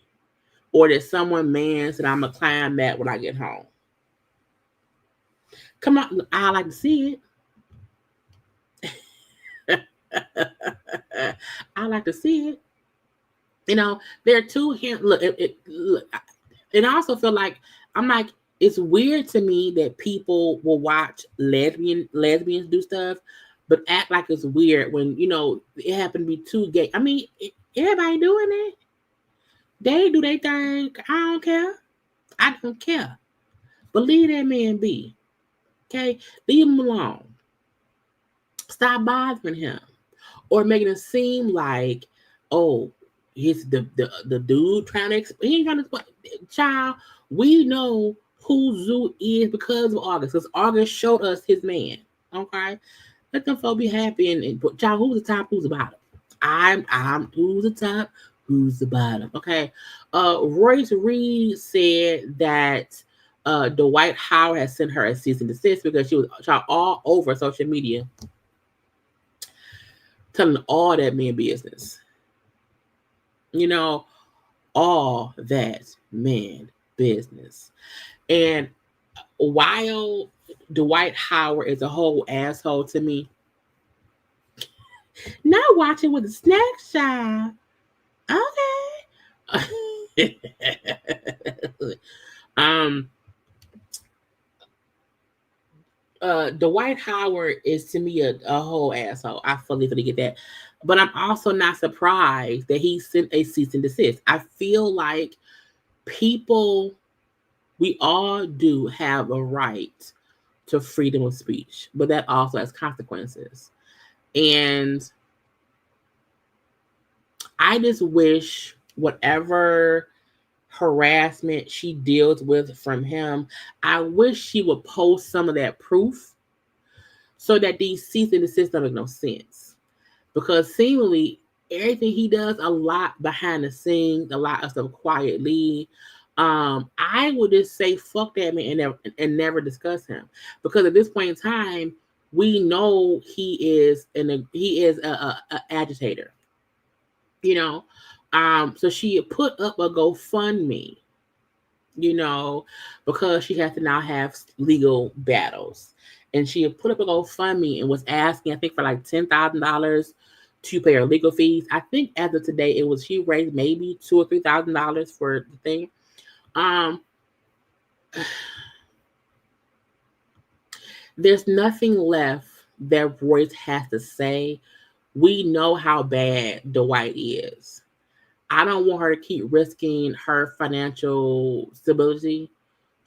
[SPEAKER 1] Or that someone man said, I'm going to climb that when I get home. Come on, I like to see it. I like to see it. You know, there are two here. Look, look, and I also feel like I'm like, it's weird to me that people will watch lesbians do stuff, but act like it's weird when it happened to be two gay. I mean, everybody doing it. They do their thing. I don't care. I don't care. But leave that man be. Okay, leave him alone. Stop bothering him, or making it seem like, oh, he's the dude trying to. He ain't trying to. Child, we know who Zoo is because of August. Because August showed us his man. Okay, let them folks be happy and child. Who's the top? Who's the bottom? I'm. Who's the top? Who's the bottom? Okay. Royce Reed said that Dwight Howard has sent her a cease and desist because she was all over social media telling all that man business. All that man business. And while Dwight Howard is a whole asshole to me, not watching with a snack shop. Okay. Dwight Howard is to me a whole asshole. I fully get that. But I'm also not surprised that he sent a cease and desist. I feel like we all do have a right to freedom of speech, but that also has consequences. And I just wish whatever harassment she deals with from him, I wish she would post some of that proof so that these cease and desist don't make no sense. Because seemingly everything he does, a lot behind the scenes, a lot of stuff quietly. I would just say fuck that man and never discuss him, because at this point in time, we know he is a agitator. So she put up a GoFundMe, because she has to now have legal battles. And she had put up a GoFundMe and was asking, I think, for like $10,000 to pay her legal fees. I think as of today, she raised maybe $2,000 or $3,000 for the thing. There's nothing left that Royce has to say. We know how bad Dwight is. I don't want her to keep risking her financial stability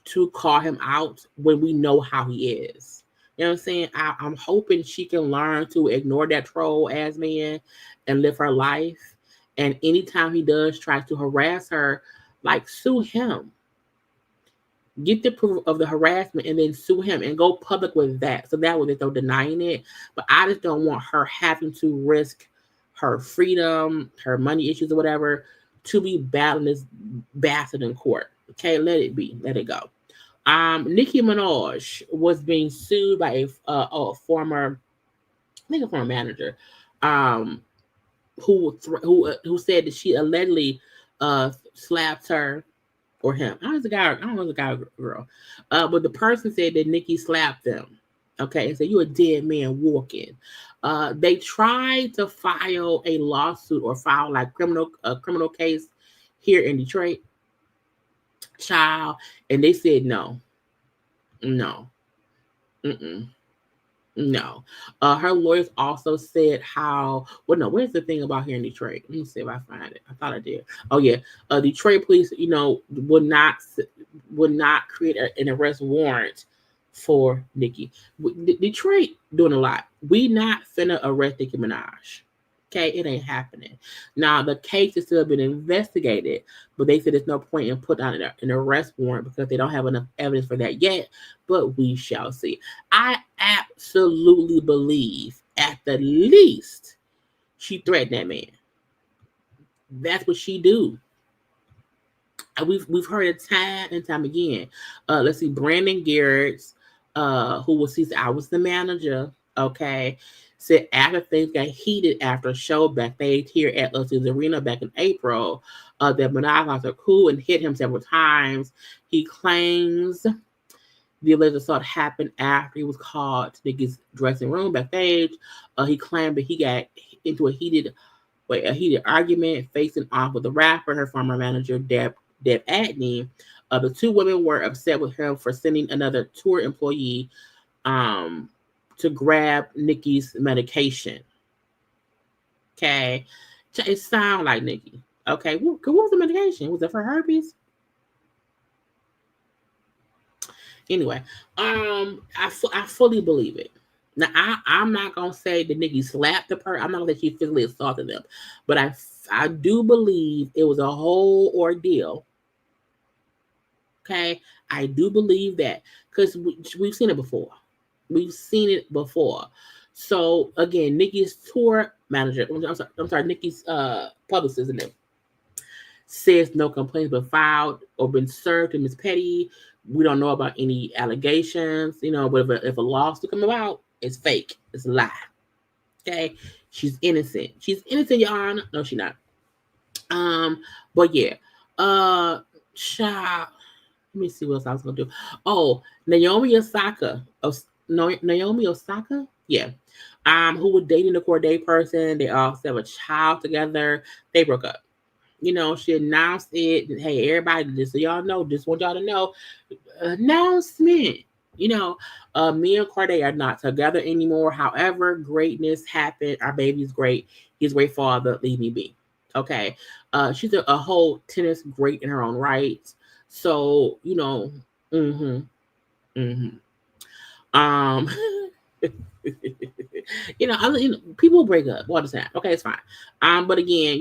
[SPEAKER 1] to call him out when we know how he is. You know what I'm saying? I'm hoping she can learn to ignore that troll ass man and live her life. And anytime he does try to harass her, like, sue him. Get the proof of the harassment and then sue him and go public with that. So that way there's no denying it. But I just don't want her having to risk her freedom, her money issues or whatever, to be battling this bastard in court. Okay, let it be. Let it go. Nicki Minaj was being sued by a former manager, who said that she allegedly slapped her or him. I don't know if it's a guy or girl. But the person said that Nicki slapped them. Okay, and said, "You a dead man walking." They tried to file a lawsuit or file like a criminal case here in Detroit, child, and they said no. No. No. Her lawyers also said where's the thing about here in Detroit? Let me see if I find it. I thought I did. Oh yeah. Detroit police, would not create an arrest warrant for Nicki. Detroit doing a lot. We not finna arrest Nicki Minaj. Okay, it ain't happening. Now, the case is still being investigated, but they said there's no point in putting out an arrest warrant because they don't have enough evidence for that yet, but we shall see. I absolutely believe, at the least, she threatened that man. That's what she do. We've heard it time and time again. Let's see, Brandon Garrett, who was the manager, okay, said after things got heated after a show backstage here at Alsina's Arena back in April, that Minaj lost her cool and hit him several times. He claims The alleged assault happened after he was called to Nicki's dressing room backstage. He claimed that he got into a heated argument facing off with the rapper, her former manager, Deb Adney. The two women were upset with him for sending another tour employee to grab Nicki's medication. Okay. It sounds like Nicki. Okay. What was the medication? Was it for herpes? Anyway, I fully believe it. Now, I'm not going to say that Nicki slapped the person. I'm not going to let you physically assaulted them. But I do believe it was a whole ordeal. Okay? I do believe that. Because we've seen it before. So, again, Nicki's tour manager, I'm sorry, Nicki's publicist, isn't it? Says no complaints been filed or been served to Ms. Petty. We don't know about any allegations, but if a lawsuit come about, it's fake. It's a lie. Okay? She's innocent. She's innocent, Your Honor. No, she's not. But yeah. Child. Let me see what else I was gonna do. Oh, Naomi Osaka. Naomi Osaka? Yeah. Who was dating the Corday person. They all have a child together. They broke up. She announced it. Hey, everybody, just so y'all know, just want y'all to know. Announcement. Me and Corday are not together anymore. However, greatness happened. Our baby's great. He's a great father. Leave me be. Okay. She's a whole tennis great in her own right. So, people break up all the time. Okay, it's fine. But again,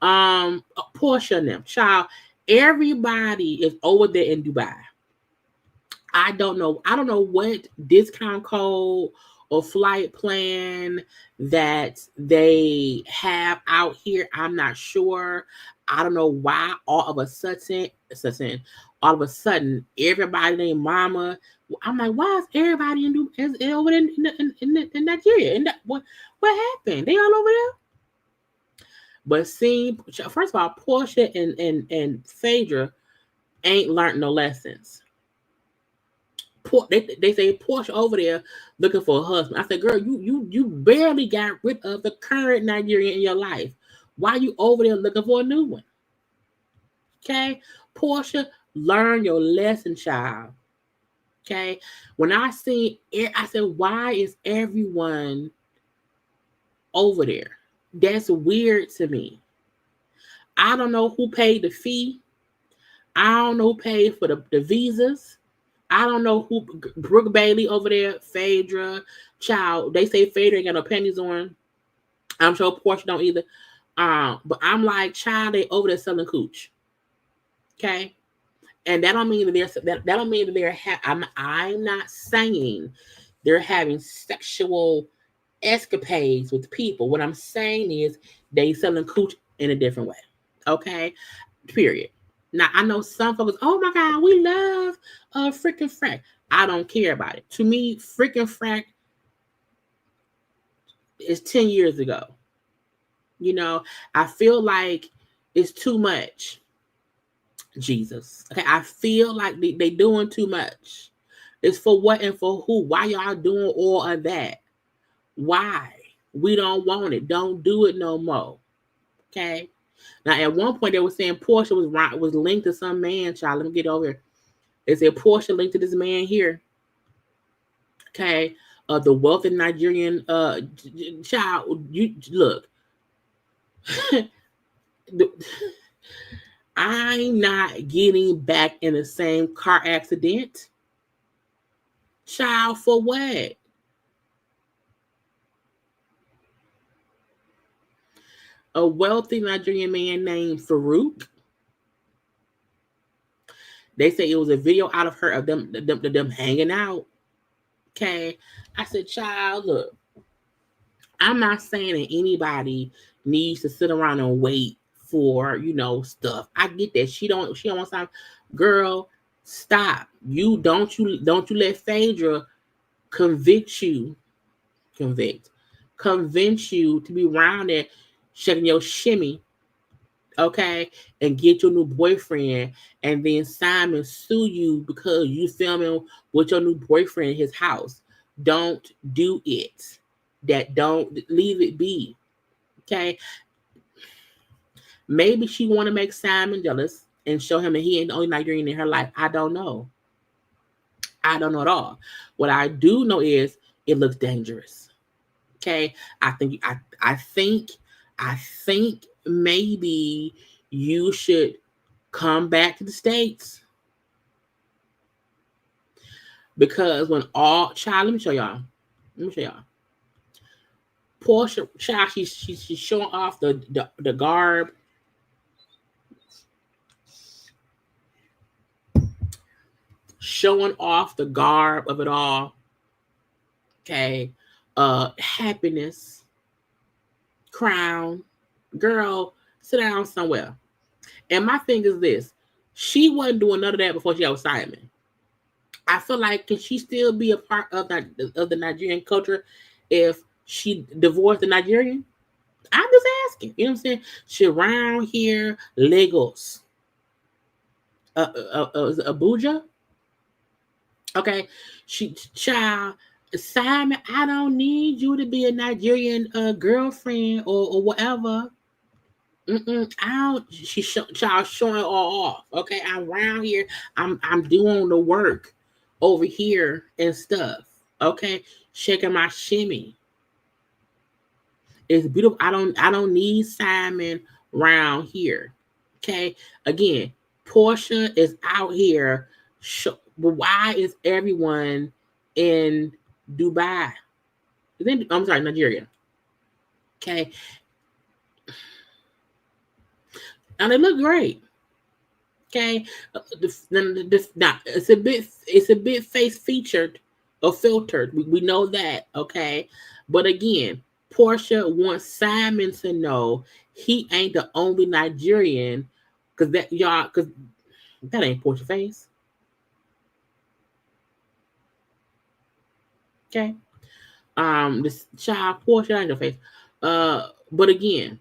[SPEAKER 1] Porsha and them, child, everybody is over there in Dubai. I don't know what discount code or flight plan that they have out here. I'm not sure. I don't know why all of a sudden, everybody named Mama. I'm like, why is everybody over in Nigeria? What happened? They all over there? But see, first of all, Porsha and Phaedra ain't learned no lessons. They say Porsha over there looking for a husband. I said, girl, you barely got rid of the current Nigerian in your life. Why are you over there looking for a new one? Okay, Porsha, learn your lesson, child. Okay, when I said, why is everyone over there? That's weird to me. I don't know who paid the fee. I don't know who paid for the visas. I don't know who, Brooke Bailey over there, Phaedra, child. They say Phaedra ain't got no pennies on. I'm sure Porsha don't either. But I'm like, child, they over there selling cooch. Okay, and that don't mean that they're I'm not saying they're having sexual escapades with people. What I'm saying is they selling cooch in a different way. Okay, period. Now, I know some folks, oh my God, we love freaking frack. I don't care about it. To me, freaking frack is 10 years ago. I feel like it's too much. Jesus. Okay, I feel like they doing too much. It's for what and for who? Why y'all doing all of that? Why? We don't want it. Don't do it no more. Okay. Now, at one point, they were saying Porsha was linked to some man, child. Let me get over here. They said Porsha linked to this man here. Okay. The wealthy Nigerian child. You look. I'm not getting back in the same car accident. Child, for what? A wealthy Nigerian man named Farouk. They say it was a video out of them hanging out. Okay. I said, child, look, I'm not saying that anybody needs to sit around and wait for, stuff. I get that. She don't want to stop. Girl, stop. Don't you let Phaedra convince you to be around there shaking your shimmy okay, and get your new boyfriend, and then Simon sue you because you filming with your new boyfriend in his house. Don't do it. Don't leave it be. Okay. Maybe she want to make Simon jealous and show him that he ain't the only Nigerian in her life. I don't know. I don't know at all. What I do know is it looks dangerous. Okay. I think maybe you should come back to the States. Because when all child, let me show y'all. Porsha, child, she's showing off the garb. Showing off the garb of it all. Okay. Happiness. Crown. Girl, sit down somewhere. And my thing is this. She wasn't doing none of that before she got with Simon. I feel like, can she still be a part of the Nigerian culture if she divorced the Nigerian? I'm just asking. You know what I'm saying? She around here, Lagos. Abuja? Okay. Child, Simon, I don't need you to be a Nigerian girlfriend or whatever. Child showing all off. Okay, I'm around here. I'm doing the work over here and stuff. Okay, shaking my shimmy. It's beautiful. I don't need Simon around here. Okay, again, Porsha is out here. But why is everyone in Dubai? I'm sorry, Nigeria. Okay. And they look great. Okay. Now it's a bit face featured or filtered. We know that. Okay. But again, Porsha wants Simon to know he ain't the only Nigerian, because that ain't Porsha face. Okay. This child Porsha ain't your face. But again,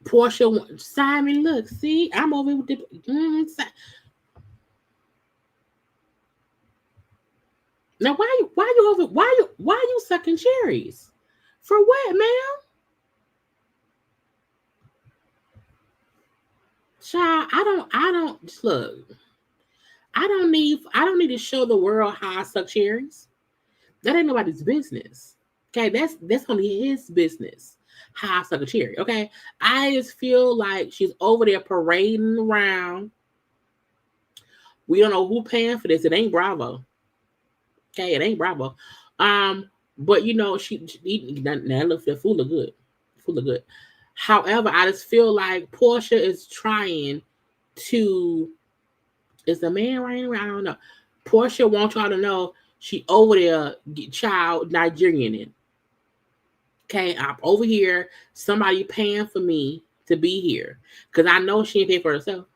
[SPEAKER 1] Porsha, Simon, look, see, I'm over with the. Now, why you sucking cherries? For what, ma'am? Child, I don't look. I don't need to show the world how I suck cherries. That ain't nobody's business. Okay, that's only his business. How I suck a cherry. Okay, I just feel like she's over there parading around. We don't know who paying for this. It ain't Bravo. Okay, it ain't Bravo. But you know she now look, the food look good. Food look good. However, I just feel like Porsha is trying to. Is the man right around? I don't know. Porsha wants y'all to know she over there child Nigerian in. Okay, I'm over here. Somebody paying for me to be here. Because I know she ain't paying for herself.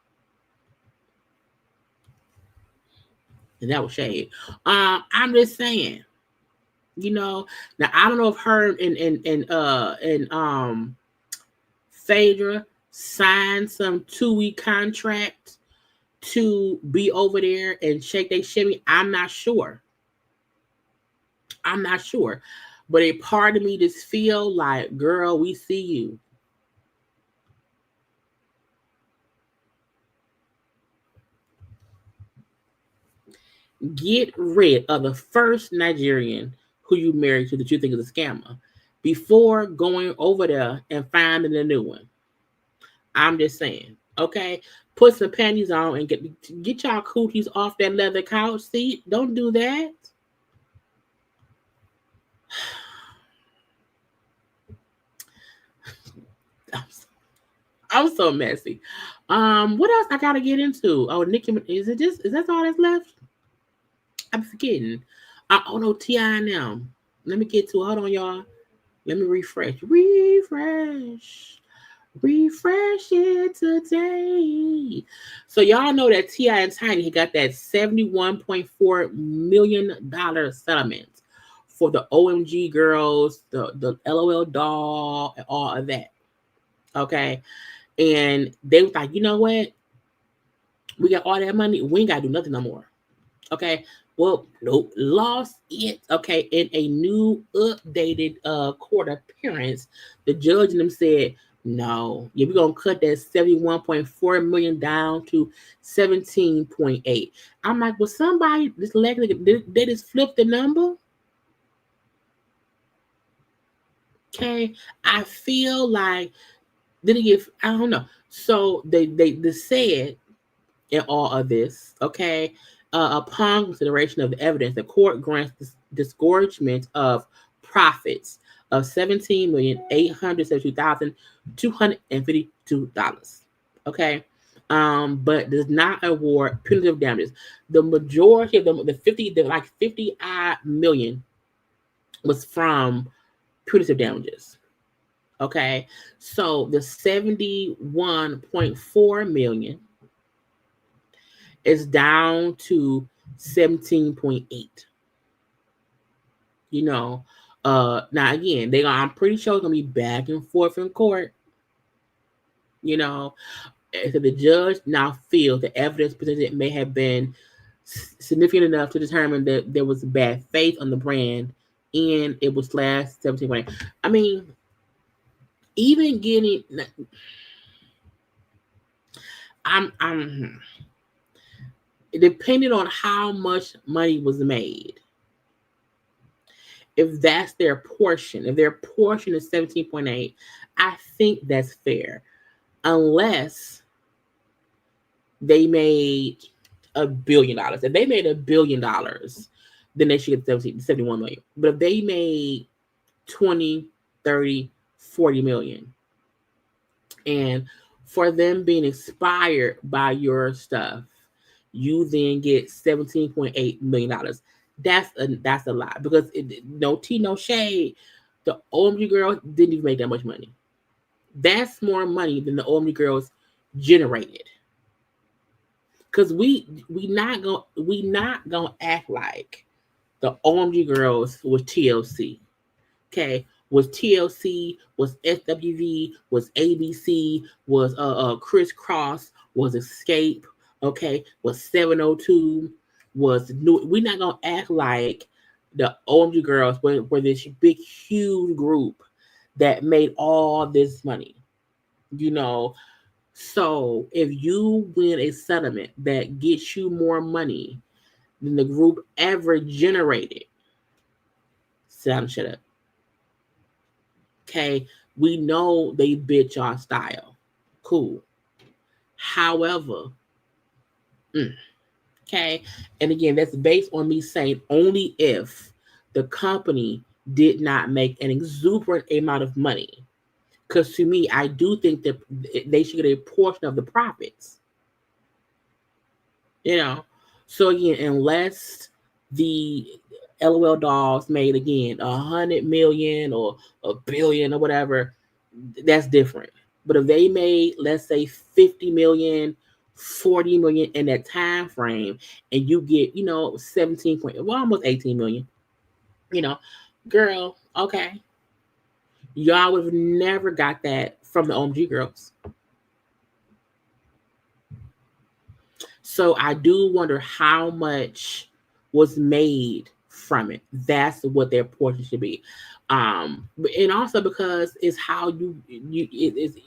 [SPEAKER 1] And that was shade. I'm just saying. You know, now I don't know if her and Phaedra signed some 2-week contract to be over there and shake their shimmy. I'm not sure. But a part of me just feel like, girl, we see you. Get rid of the first Nigerian who you married to that you think is a scammer before going over there and finding a new one. I'm just saying, okay? Put some panties on and get y'all cooties off that leather couch seat. Don't do that. I'm so messy. What else I gotta get into? Oh, Nicki, is that all that's left? I'm forgetting. Oh no, T.I. now. Let me get to it. Hold on, y'all. Let me refresh it today. So y'all know that T.I. and Tiny got that $71.4 million settlement for the OMG girls, the LOL doll, and all of that. Okay. And they was like, you know what? We got all that money. We ain't got to do nothing no more. Okay. Well, nope. Lost it. Okay. In a new updated court appearance, the judge and them said, no, yeah, we're going to cut that 71.4 million down to 17.8. I'm like, well, somebody just they just flip the number. Okay. I feel like, did it get, I don't know. So they said in all of this, okay, upon consideration of the evidence, the court grants disgorgement of profits of $17,872,252. Okay, but does not award punitive damages. The majority of them, the 50 odd million, was from punitive damages. Okay, so the 71.4 million is down to 17.8. You know, now again, I'm pretty sure it's gonna be back and forth in court. You know, so the judge now feels the evidence presented may have been significant enough to determine that there was bad faith on the brand, and it was last 17.8. I mean, even getting, I'm depending on how much money was made. If that's their portion, if their portion is 17.8, I think that's fair. Unless they made $1 billion. If they made $1 billion, then they should get 71 million. But if they made 20, 30, 40 million, and for them being inspired by your stuff, you then get $17.8 million. That's a lot, because no tea, no shade. The OMG girls didn't even make that much money. That's more money than the OMG girls generated. Cause we not gonna act like the OMG girls was TLC. Okay, was TLC, was SWV, was ABC, was Crisscross, was Escape. Okay, was 702, was new. We're not gonna act like the OMG girls were this big, huge group that made all this money. You know, so if you win a settlement that gets you more money than the group ever generated, sit down and shut up. Okay, we know they bitch our style. Cool. However, okay, and again, that's based on me saying only if the company did not make an exuberant amount of money. Because to me, I do think that they should get a portion of the profits. You know, so again, unless the LOL dolls made again 100 million or a billion or whatever, that's different. But if they made, let's say, 50 million, 40 million in that time frame, and you get, 17 point, well, almost 18 million, girl, okay. Y'all would have never got that from the OMG girls. So I do wonder how much was made from it. That's what their portion should be. And also because it's how it's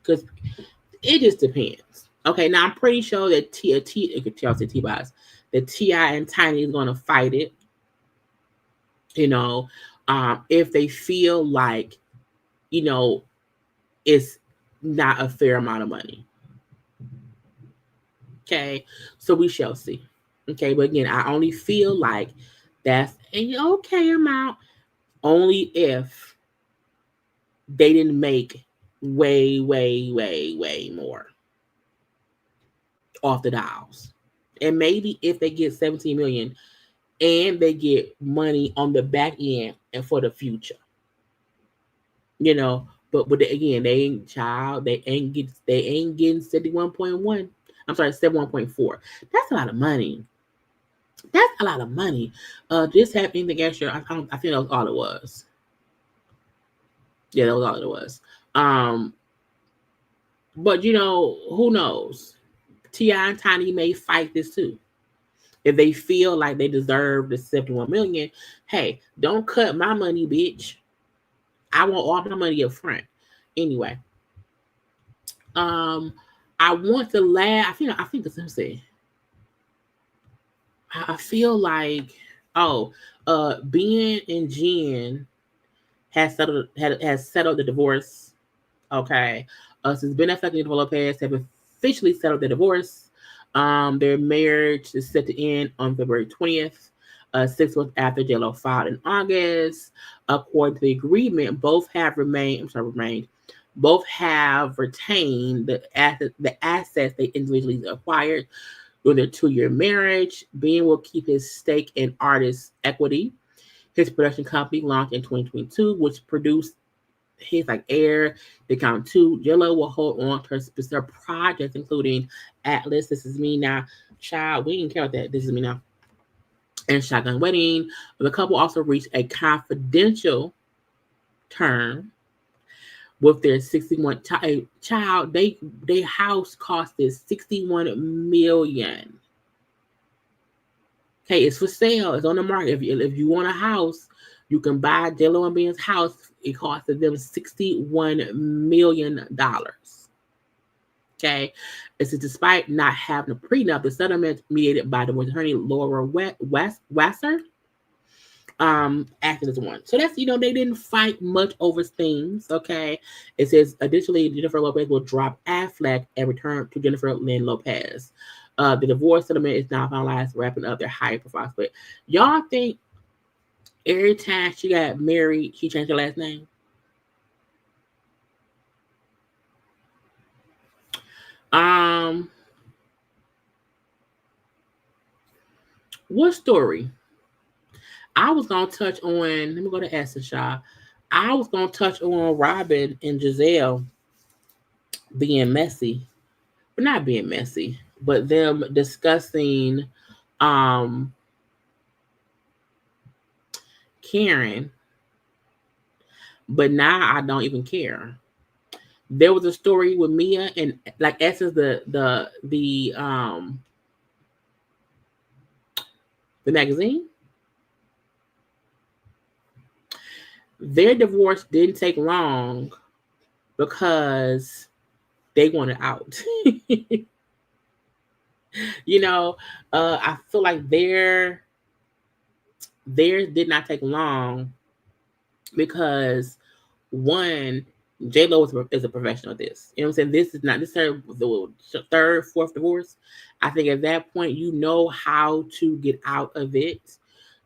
[SPEAKER 1] because it just depends. Okay, now I'm pretty sure that that T.I. and Tiny is going to fight it. If they feel like, it's not a fair amount of money. Okay, so we shall see. Okay, but again, I only feel like that's an okay amount only if they didn't make way, way, way, way more off the dolls. And maybe if they get 17 million and they get money on the back end and for the future. But again, they ain't getting 71.1. I'm sorry, 71.4. That's a lot of money. That's a lot of money. Just have anything extra? I think that was all it was. Yeah, that was all it was. But who knows? T.I. and Tiny may fight this too. If they feel like they deserve the 71 million, hey, don't cut my money, bitch. I want all my money up front. Anyway, I want the last. I think it's him say. I feel like Ben and Jen has settled the divorce. Okay, since Ben Affleck and Jennifer Lopez have officially settled the divorce. Their marriage is set to end on February 20th, 6 months after JLo filed in August. According to the agreement, both have both have retained the assets they individually acquired during their 2-year marriage. Ben will keep his stake in Artist Equity. His production company launched in 2022, which produced hits like Air, The Count 2. JLo will hold on to her specific projects, including Atlas, This Is Me Now, Child, we didn't care about that, This Is Me Now, and Shotgun Wedding. The couple also reached a confidential term with their 61 child. They house costed $61 million. Okay, it's for sale. It's on the market. If you want a house, you can buy JLo and Ben's house. It costed them $61 million. Okay, it's despite not having a prenup. The settlement mediated by divorce attorney Laura Wasser acted as one. So that's, they didn't fight much over things. Okay, it says additionally Jennifer Lopez will drop Affleck and return to Jennifer Lynn Lopez. The divorce settlement is now finalized, wrapping up their high profile split. Y'all think every time she got married, she changed her last name? What story? I was gonna touch on. Let me go to Essence. I was gonna touch on Robin and Giselle being messy, but not being messy, but them discussing Karen. But now I don't even care. There was a story with Mia and like Essence, the magazine. Their divorce didn't take long because they wanted out. I feel like theirs did not take long because one, JLo is a professional at this. You know what I'm saying? This is her the third, fourth divorce. I think at that point, you know how to get out of it.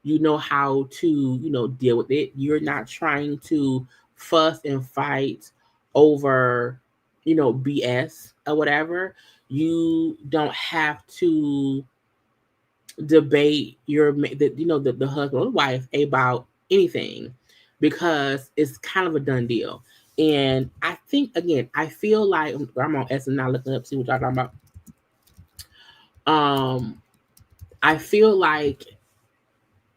[SPEAKER 1] You know how to, deal with it. You're not trying to fuss and fight over, BS or whatever. You don't have to debate the husband or wife about anything because it's kind of a done deal. And I think, again, I feel like I'm on S and now looking up, see what y'all talking about. I feel like,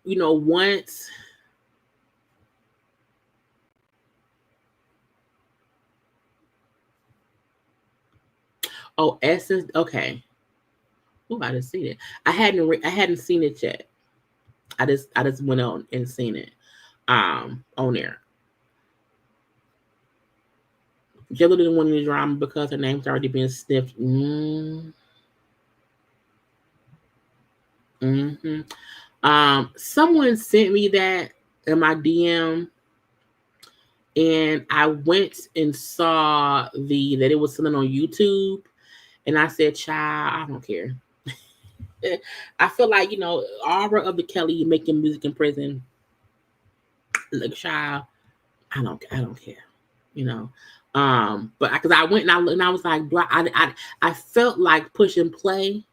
[SPEAKER 1] once Essence, okay. Oh, I didn't see it. I hadn't seen it yet. I just went on and seen it on there. JLo didn't want any drama because her name's already been sniffed. Someone sent me that in my DM, and I went and saw that it was something on YouTube, and I said, "Child, I don't care." I feel like Aura of the Kelly making music in prison. Look, child, I don't care. But because I went and I was like, I felt like Push and Play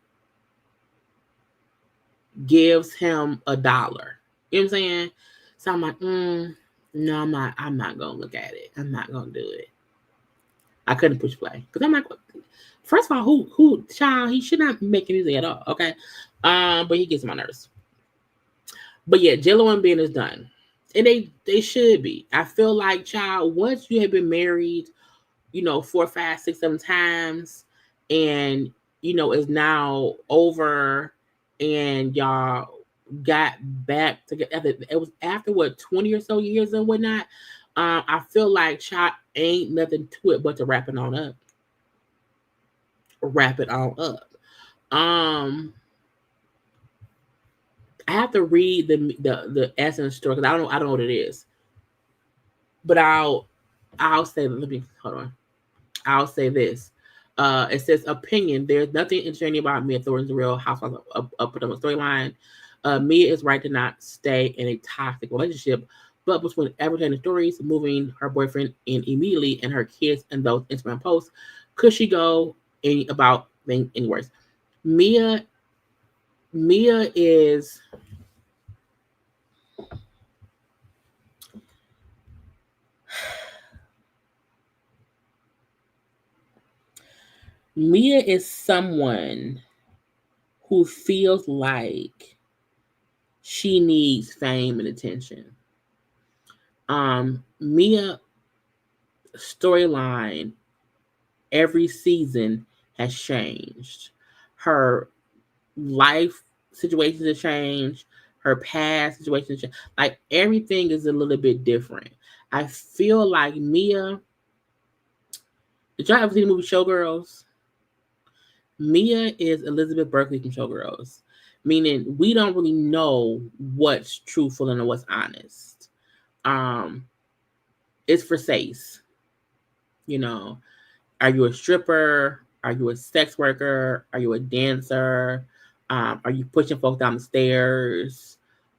[SPEAKER 1] gives him $1. You know what I'm saying? So I'm like, no, I'm not gonna look at it. I'm not gonna do it. I couldn't push play because I'm like, first of all, who child? He should not be making music at all. Okay, but he gets on my nerves. But yeah, JLo and Ben is done, and they should be. I feel like, child, once you have been married 4, 5, 6, 7 times, and is now over, and y'all got back together. It was after 20 or so years and whatnot. I feel like child ain't nothing to it but to wrap it on up. I have to read the essence story because I don't know what it is. But I'll say, hold on. I'll say this. It says opinion. There's nothing interesting about Mia Thornton's Real Housewives of Potomac storyline. Mia is right to not stay in a toxic relationship, but between entertaining stories, moving her boyfriend in immediately and her kids and those Instagram posts, could she go about things anywhere? Mia is someone who feels like she needs fame and attention. Mia storyline every season has changed. Her life situations have changed. Her past situations changed. Like everything is a little bit different. I feel like Mia. Did y'all ever see the movie Showgirls? Mia is Elizabeth Berkley from Showgirls, meaning we don't really know what's truthful and what's honest. It's for safe. Are you a stripper? Are you a sex worker? Are you a dancer? Are you pushing folks down the stairs?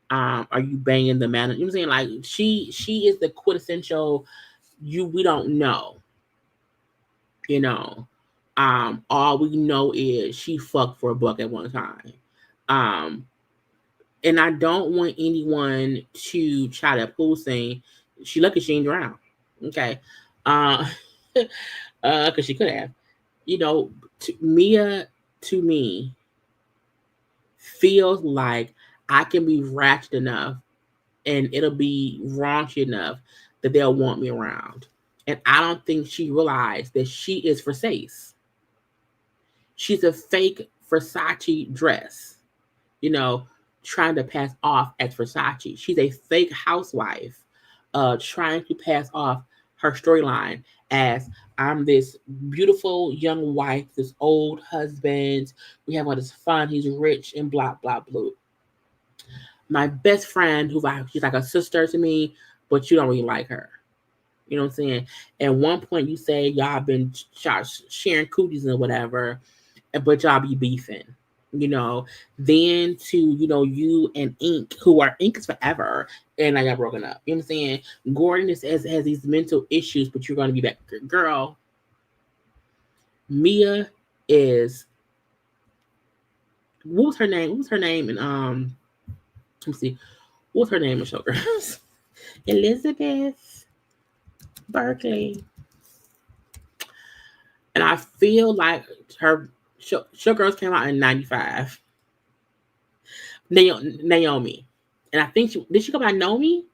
[SPEAKER 1] Are you banging the man? You know what I'm saying? Like she is the quintessential. We don't know. All we know is she fucked for $1 at one time. And I don't want anyone to try to pull saying she lucky she ain't drowned. Okay. Because she could have. Mia to me feels like I can be ratchet enough and it'll be raunchy enough that they'll want me around. And I don't think she realized that she is Versace. She's a fake Versace dress, trying to pass off as Versace. She's a fake housewife, trying to pass off her storyline as I'm this beautiful young wife, this old husband. We have all this fun. He's rich and blah, blah, blah. My best friend, she's like a sister to me, but you don't really like her. You know what I'm saying? At one point, you say y'all been sharing cooties and whatever, but y'all be beefing. Then to you and Ink, who are Ink is forever, and I got broken up. You know what I'm saying? Gordon has these mental issues, but you're gonna be back, girl. Mia is what was her name? What was her name? And let's see, what's her name in Showgirls? Elizabeth Berkley. And I feel like her Showgirls came out in 95. Naomi. And I think did she go by Naomi?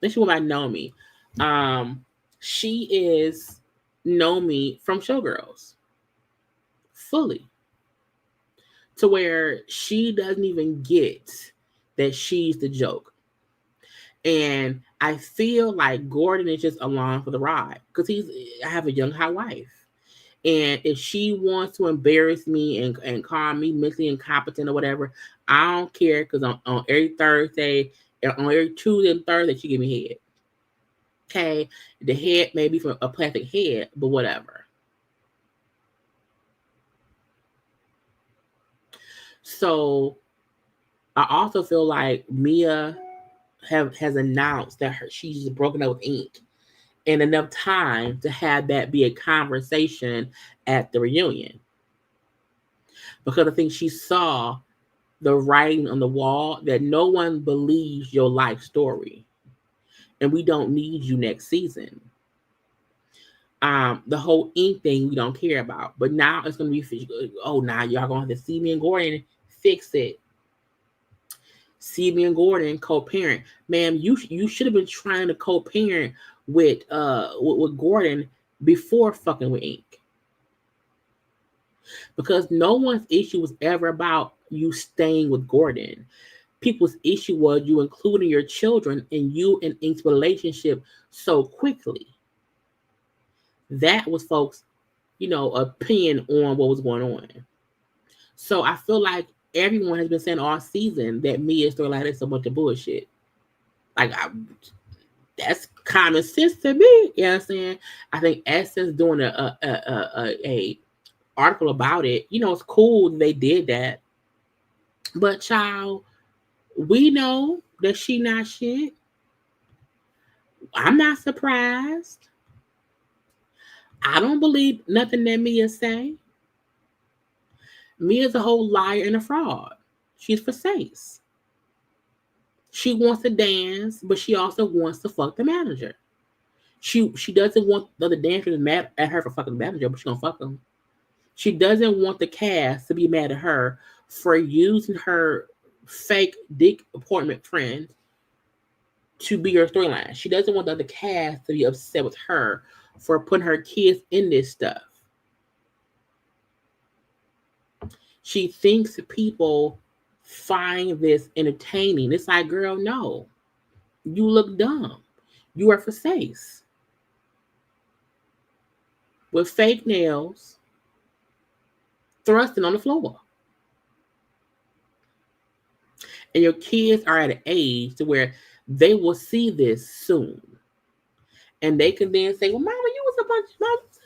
[SPEAKER 1] Did she go by Naomi? She is Naomi from Showgirls. Fully. To where she doesn't even get that she's the joke. And I feel like Gordon is just along for the ride. Because I have a young hot wife. And if she wants to embarrass me and call me mentally incompetent or whatever, I don't care, because on every Thursday, on every Tuesday and Thursday, she give me head. Okay? The head may be from a plastic head, but whatever. So I also feel like Mia has announced that she's broken up with Ink. And enough time to have that be a conversation at the reunion. Because I think she saw the writing on the wall that no one believes your life story. And we don't need you next season. The whole Ink thing we don't care about. But now it's going to be, now y'all going to have to see me and Gordon fix it. See me and Gordon co-parent. Ma'am, you should have been trying to co-parent with Gordon before fucking with Ink. Because no one's issue was ever about you staying with Gordon. People's issue was you including your children in you and Ink's relationship so quickly. That was folks, opinion on what was going on. So I feel like everyone has been saying all season that Mia's storyline is a bunch of bullshit. Like, that's common sense to me. You know what I'm saying? I think Essence doing a article about it, it's cool they did that. But child, we know that she not shit. I'm not surprised. I don't believe nothing that Mia say. Mia's a whole liar and a fraud. She's for face. She wants to dance, but she also wants to fuck the manager. She doesn't want the other dancers mad at her for fucking the manager, but she's gonna fuck them. She doesn't want the cast to be mad at her for using her fake dick appointment friend to be her storyline. She doesn't want the other cast to be upset with her for putting her kids in this stuff. She thinks people find this entertaining. It's like, girl, no. You look dumb. You are for face. With fake nails, thrusting on the floor. And your kids are at an age to where they will see this soon. And they can then say, well, mama, you was a bunch of mamas.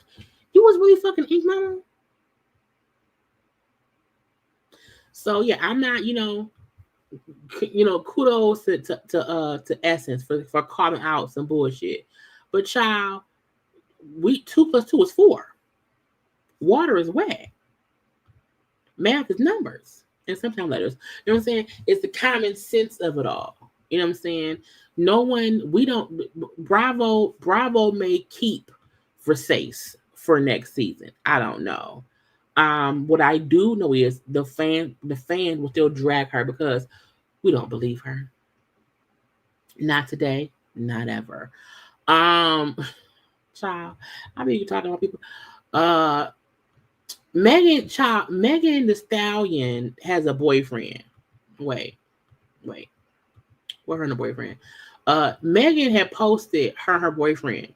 [SPEAKER 1] You was really fucking Ink, mama. So yeah, I'm not, kudos to Essence for calling out some bullshit. But child, 2 + 2 is 4. Water is wet. Math is numbers and sometimes letters. You know what I'm saying? It's the common sense of it all. You know what I'm saying? Bravo may keep Versace for next season. I don't know. What I do know is the fan will still drag her because we don't believe her. Not today, not ever. Child, I mean, you talking about people. Megan the Stallion has a boyfriend. Wait. What her and the boyfriend? Megan had posted her boyfriend.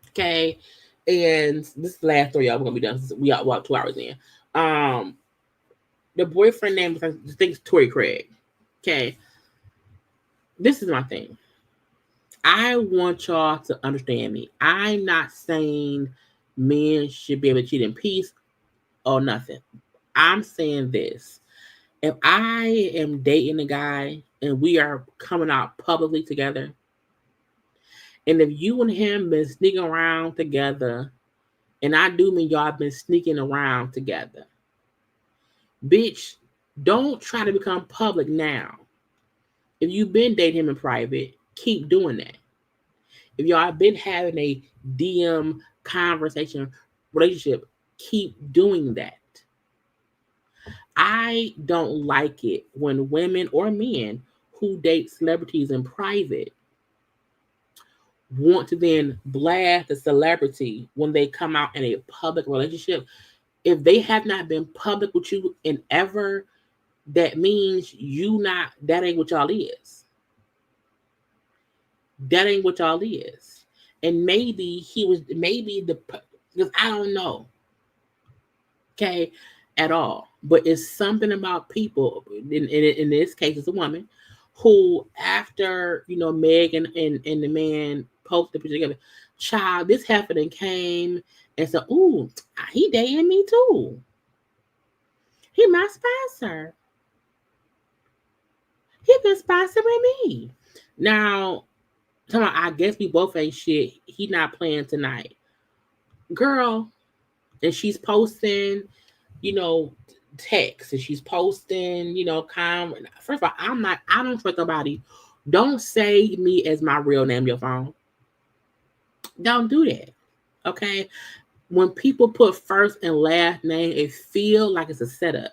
[SPEAKER 1] Okay. And this is the last story, y'all. We're gonna be done. We got about 2 hours in. The boyfriend name, I think, is Tory Craig. Okay. This is my thing. I want y'all to understand me. I'm not saying men should be able to cheat in peace or nothing. I'm saying this. If I am dating a guy and we are coming out publicly together, and if you and him been sneaking around together, and I do mean y'all been sneaking around together, bitch, don't try to become public now. If you've been dating him in private, keep doing that. If y'all have been having a DM conversation, relationship, keep doing that. I don't like it when women or men who date celebrities in private want to then blast the celebrity when they come out in a public relationship. If they have not been public with you in ever, that means that ain't what y'all is. That ain't what y'all is. And because I don't know. Okay, at all. But it's something about people, in this case, it's a woman, who after, Megan and the man posted the picture together, child, this happened came and said, ooh, he dating me too. He my sponsor. He been sponsoring me. Now, I guess we both ain't shit. He not playing tonight. Girl, and she's posting, text, and she's posting, first of all, I don't trust nobody. Don't say me as my real name on your phone. Don't do that. Okay? When people put first and last name, it feel like it's a setup.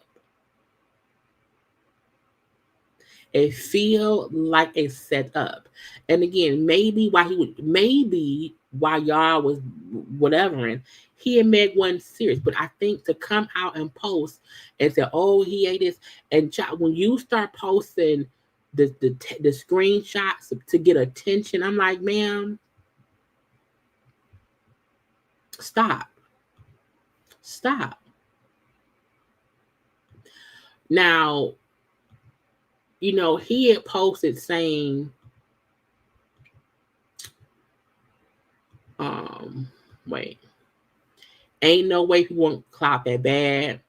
[SPEAKER 1] It feel like a setup. And again, maybe while y'all was whatevering, he and Meg wasn't serious. But I think to come out and post and say, "Oh, he ate this," and when you start posting the screenshots to get attention, I'm like, ma'am, stop. Now, he had posted saying, wait, ain't no way he won't clout that bad.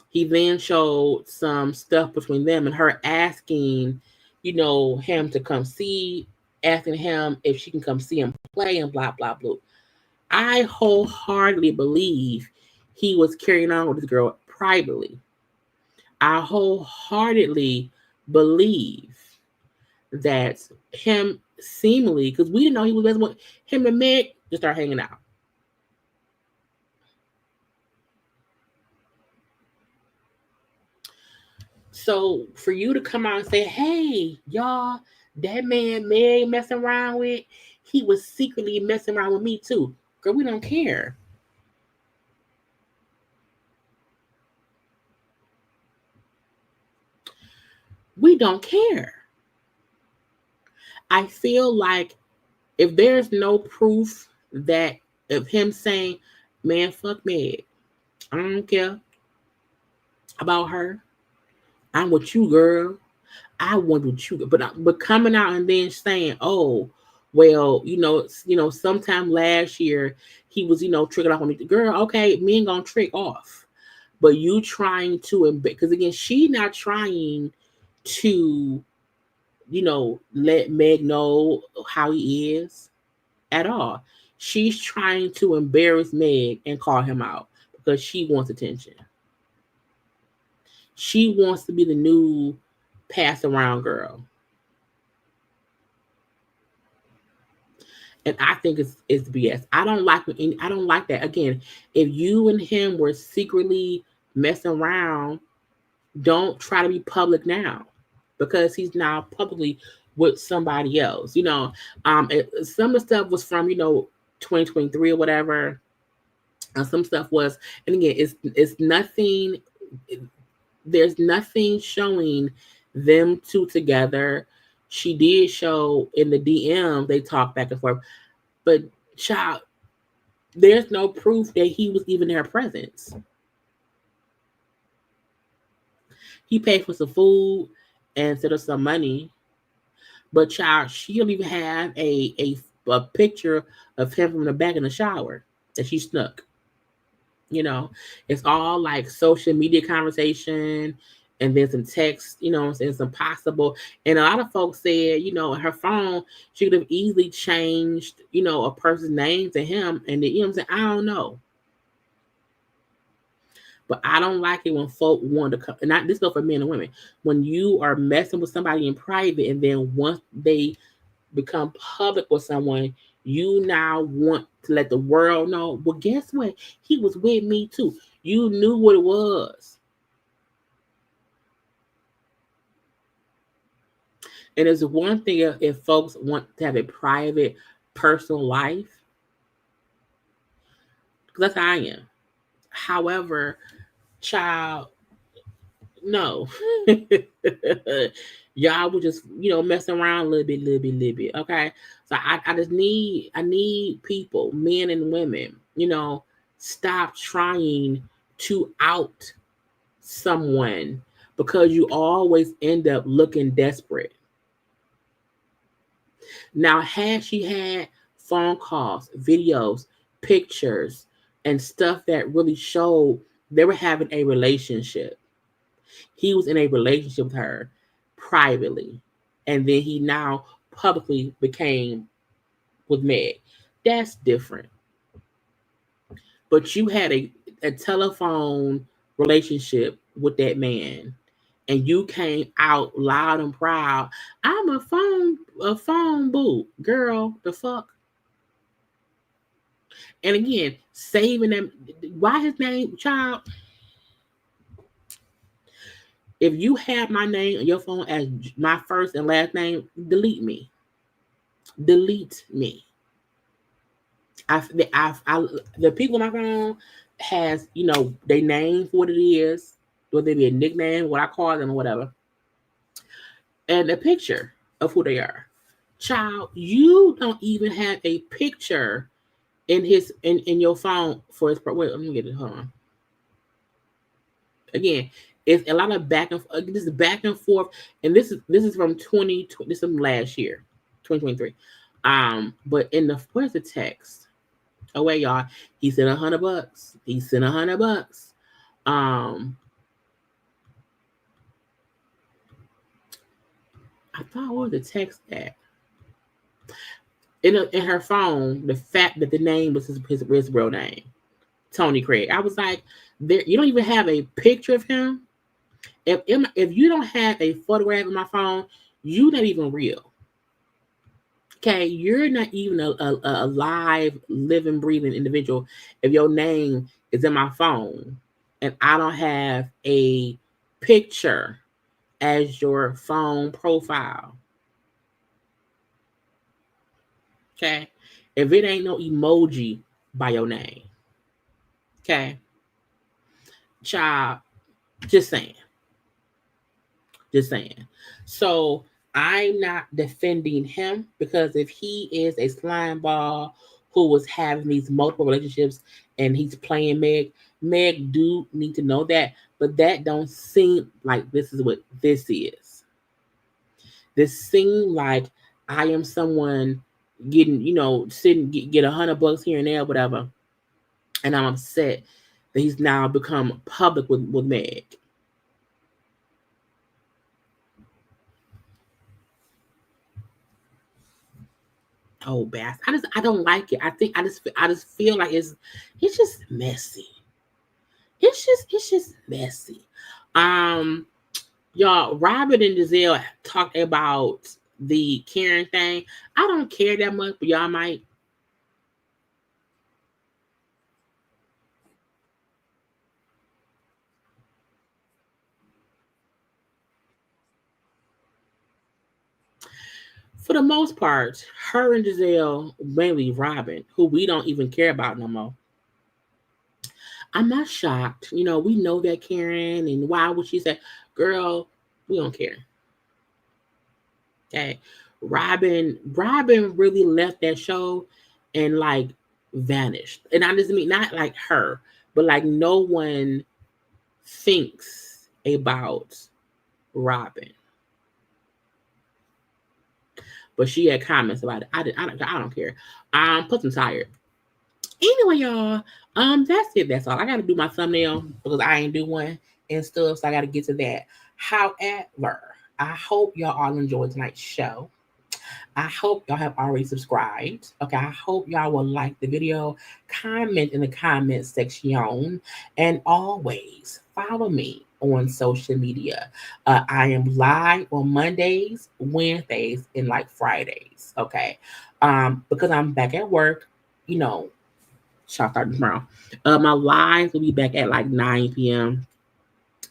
[SPEAKER 1] He then showed some stuff between them and her asking, him to come see, asking him if she can come see him play and blah, blah, blah. I wholeheartedly believe he was carrying on with this girl privately. I wholeheartedly believe that him seemingly, because we didn't know he was messing with him and Meg, just start hanging out. So for you to come out and say, "Hey, y'all, that man Meg messing around with, he was secretly messing around with me too." Girl, we don't care. We don't care. I feel like if there's no proof that of him saying, "Man, fuck Meg, I don't care about her. I'm with you, girl. I want with you." But coming out and then saying, "Oh, well, sometime last year he was, tricking off on me." Girl, okay, me ain't gonna trick off. But you trying to because again, she not trying to, let Meg know how he is at all. She's trying to embarrass Meg and call him out because she wants attention. She wants to be the new pass around girl. And I think it's BS. I don't like that. Again, if you and him were secretly messing around, don't try to be public now because he's now publicly with somebody else. Some of the stuff was from 2023 or whatever. Some stuff was, and again, it's nothing. There's nothing showing them two together. She did show in the DM they talked back and forth, but child, there's no proof that he was even in her presence. He paid for some food and sent her some money, but child, she don't even have a picture of him from the back in the shower that she snuck. It's all like social media conversation and then some text, and some possible. And a lot of folks said, her phone, she could have easily changed, a person's name to him. And I'm saying, I don't know. But I don't like it when folk want to come, and not this go for men and women. When you are messing with somebody in private and then once they become public with someone, you now want to let the world know, well, guess what? He was with me too. You knew what it was. And it's one thing if folks want to have a private, personal life, because that's how I am. However, child, no. Y'all would just, messing around a little bit. Okay. So I need people, men and women, stop trying to out someone because you always end up looking desperate. Now, had she had phone calls, videos, pictures, and stuff that really showed they were having a relationship, he was in a relationship with her privately, and then he now publicly became with Meg. That's different. But you had a telephone relationship with that man, and you came out loud and proud. I'm a phone boo. Girl, the fuck? And again, saving them. Why his name, child? If you have my name on your phone as my first and last name, delete me. Delete me. The people on my phone has, their name for what it is, whether it be a nickname, what I call them or whatever, and a picture of who they are. Child, you don't even have a picture in your phone for his. Wait, let me get it. Hold on. Again, it's a lot of back and this is back and forth, and this is from 2020. This is from last year, 2023. But where's the text? Oh wait, y'all. He sent $100. He sent $100. I thought what was the text at? In her phone, the fact that the name was his real name, Tony Craig. I was like, you don't even have a picture of him. If you don't have a photograph in my phone, you're not even real. Okay, you're not even a live, living, breathing individual if your name is in my phone and I don't have a picture as your phone profile. Okay, if it ain't no emoji by your name. Okay, child, just saying. So I'm not defending him, because if he is a slime ball who was having these multiple relationships and he's playing Meg do need to know that, but that don't seem like this is what this is. This seems like I am someone getting, sitting, get $100 here and there, whatever, and I'm upset that he's now become public with Meg. Oh, bass! I don't like it. I just feel like it's just messy. It's just messy. Y'all, Robert and Giselle talked about the Karen thing. I don't care that much, but y'all might. For the most part, her and Giselle, mainly Robin, who we don't even care about no more. I'm not shocked. We know that Karen, and why would she say, girl, we don't care. Okay. Robin really left that show and like vanished. And I just mean not like her, but like no one thinks about Robin. But she had comments about it. I don't care. Plus I'm tired. Anyway, y'all, that's it. That's all. I got to do my thumbnail because I ain't do one and stuff, so I got to get to that. However, I hope y'all all enjoyed tonight's show. I hope y'all have already subscribed. Okay, I hope y'all will like the video, comment in the comment section, and always follow me on social media. I am live on Mondays, Wednesdays, and like Fridays. Okay, because I'm back at work. Shall start tomorrow. My live will be back at like 9 p.m.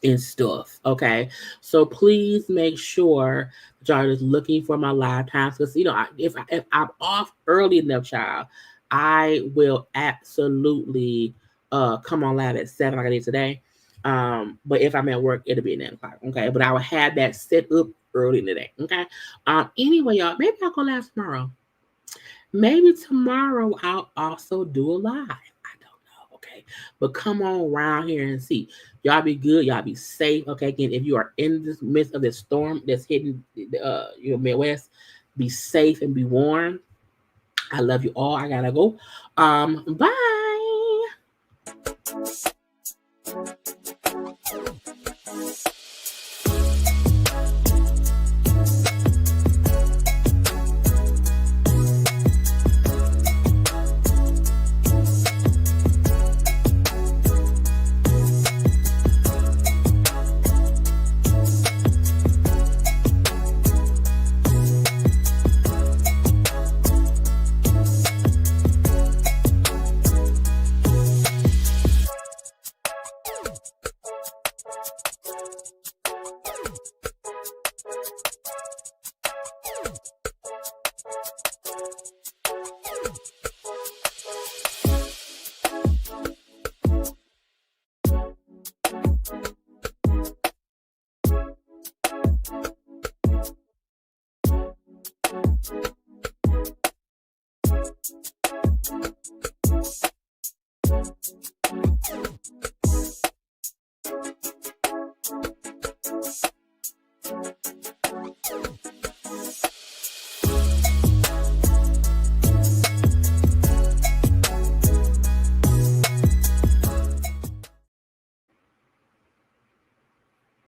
[SPEAKER 1] and stuff. Okay, so please make sure that y'all are just looking for my live times, because if I'm off early enough, child, I will absolutely come on live at 7 like I did today. But if I'm at work, it'll be at 9 o'clock. Okay, but I will have that set up early in the day. Okay. Anyway, y'all, maybe I'll go live tomorrow. Maybe tomorrow I'll also do a live. I don't know. Okay, but come on around here and see. Y'all be good. Y'all be safe. Okay. Again, if you are in the midst of this storm that's hitting your Midwest, be safe and be warm. I love you all. I gotta go. Bye.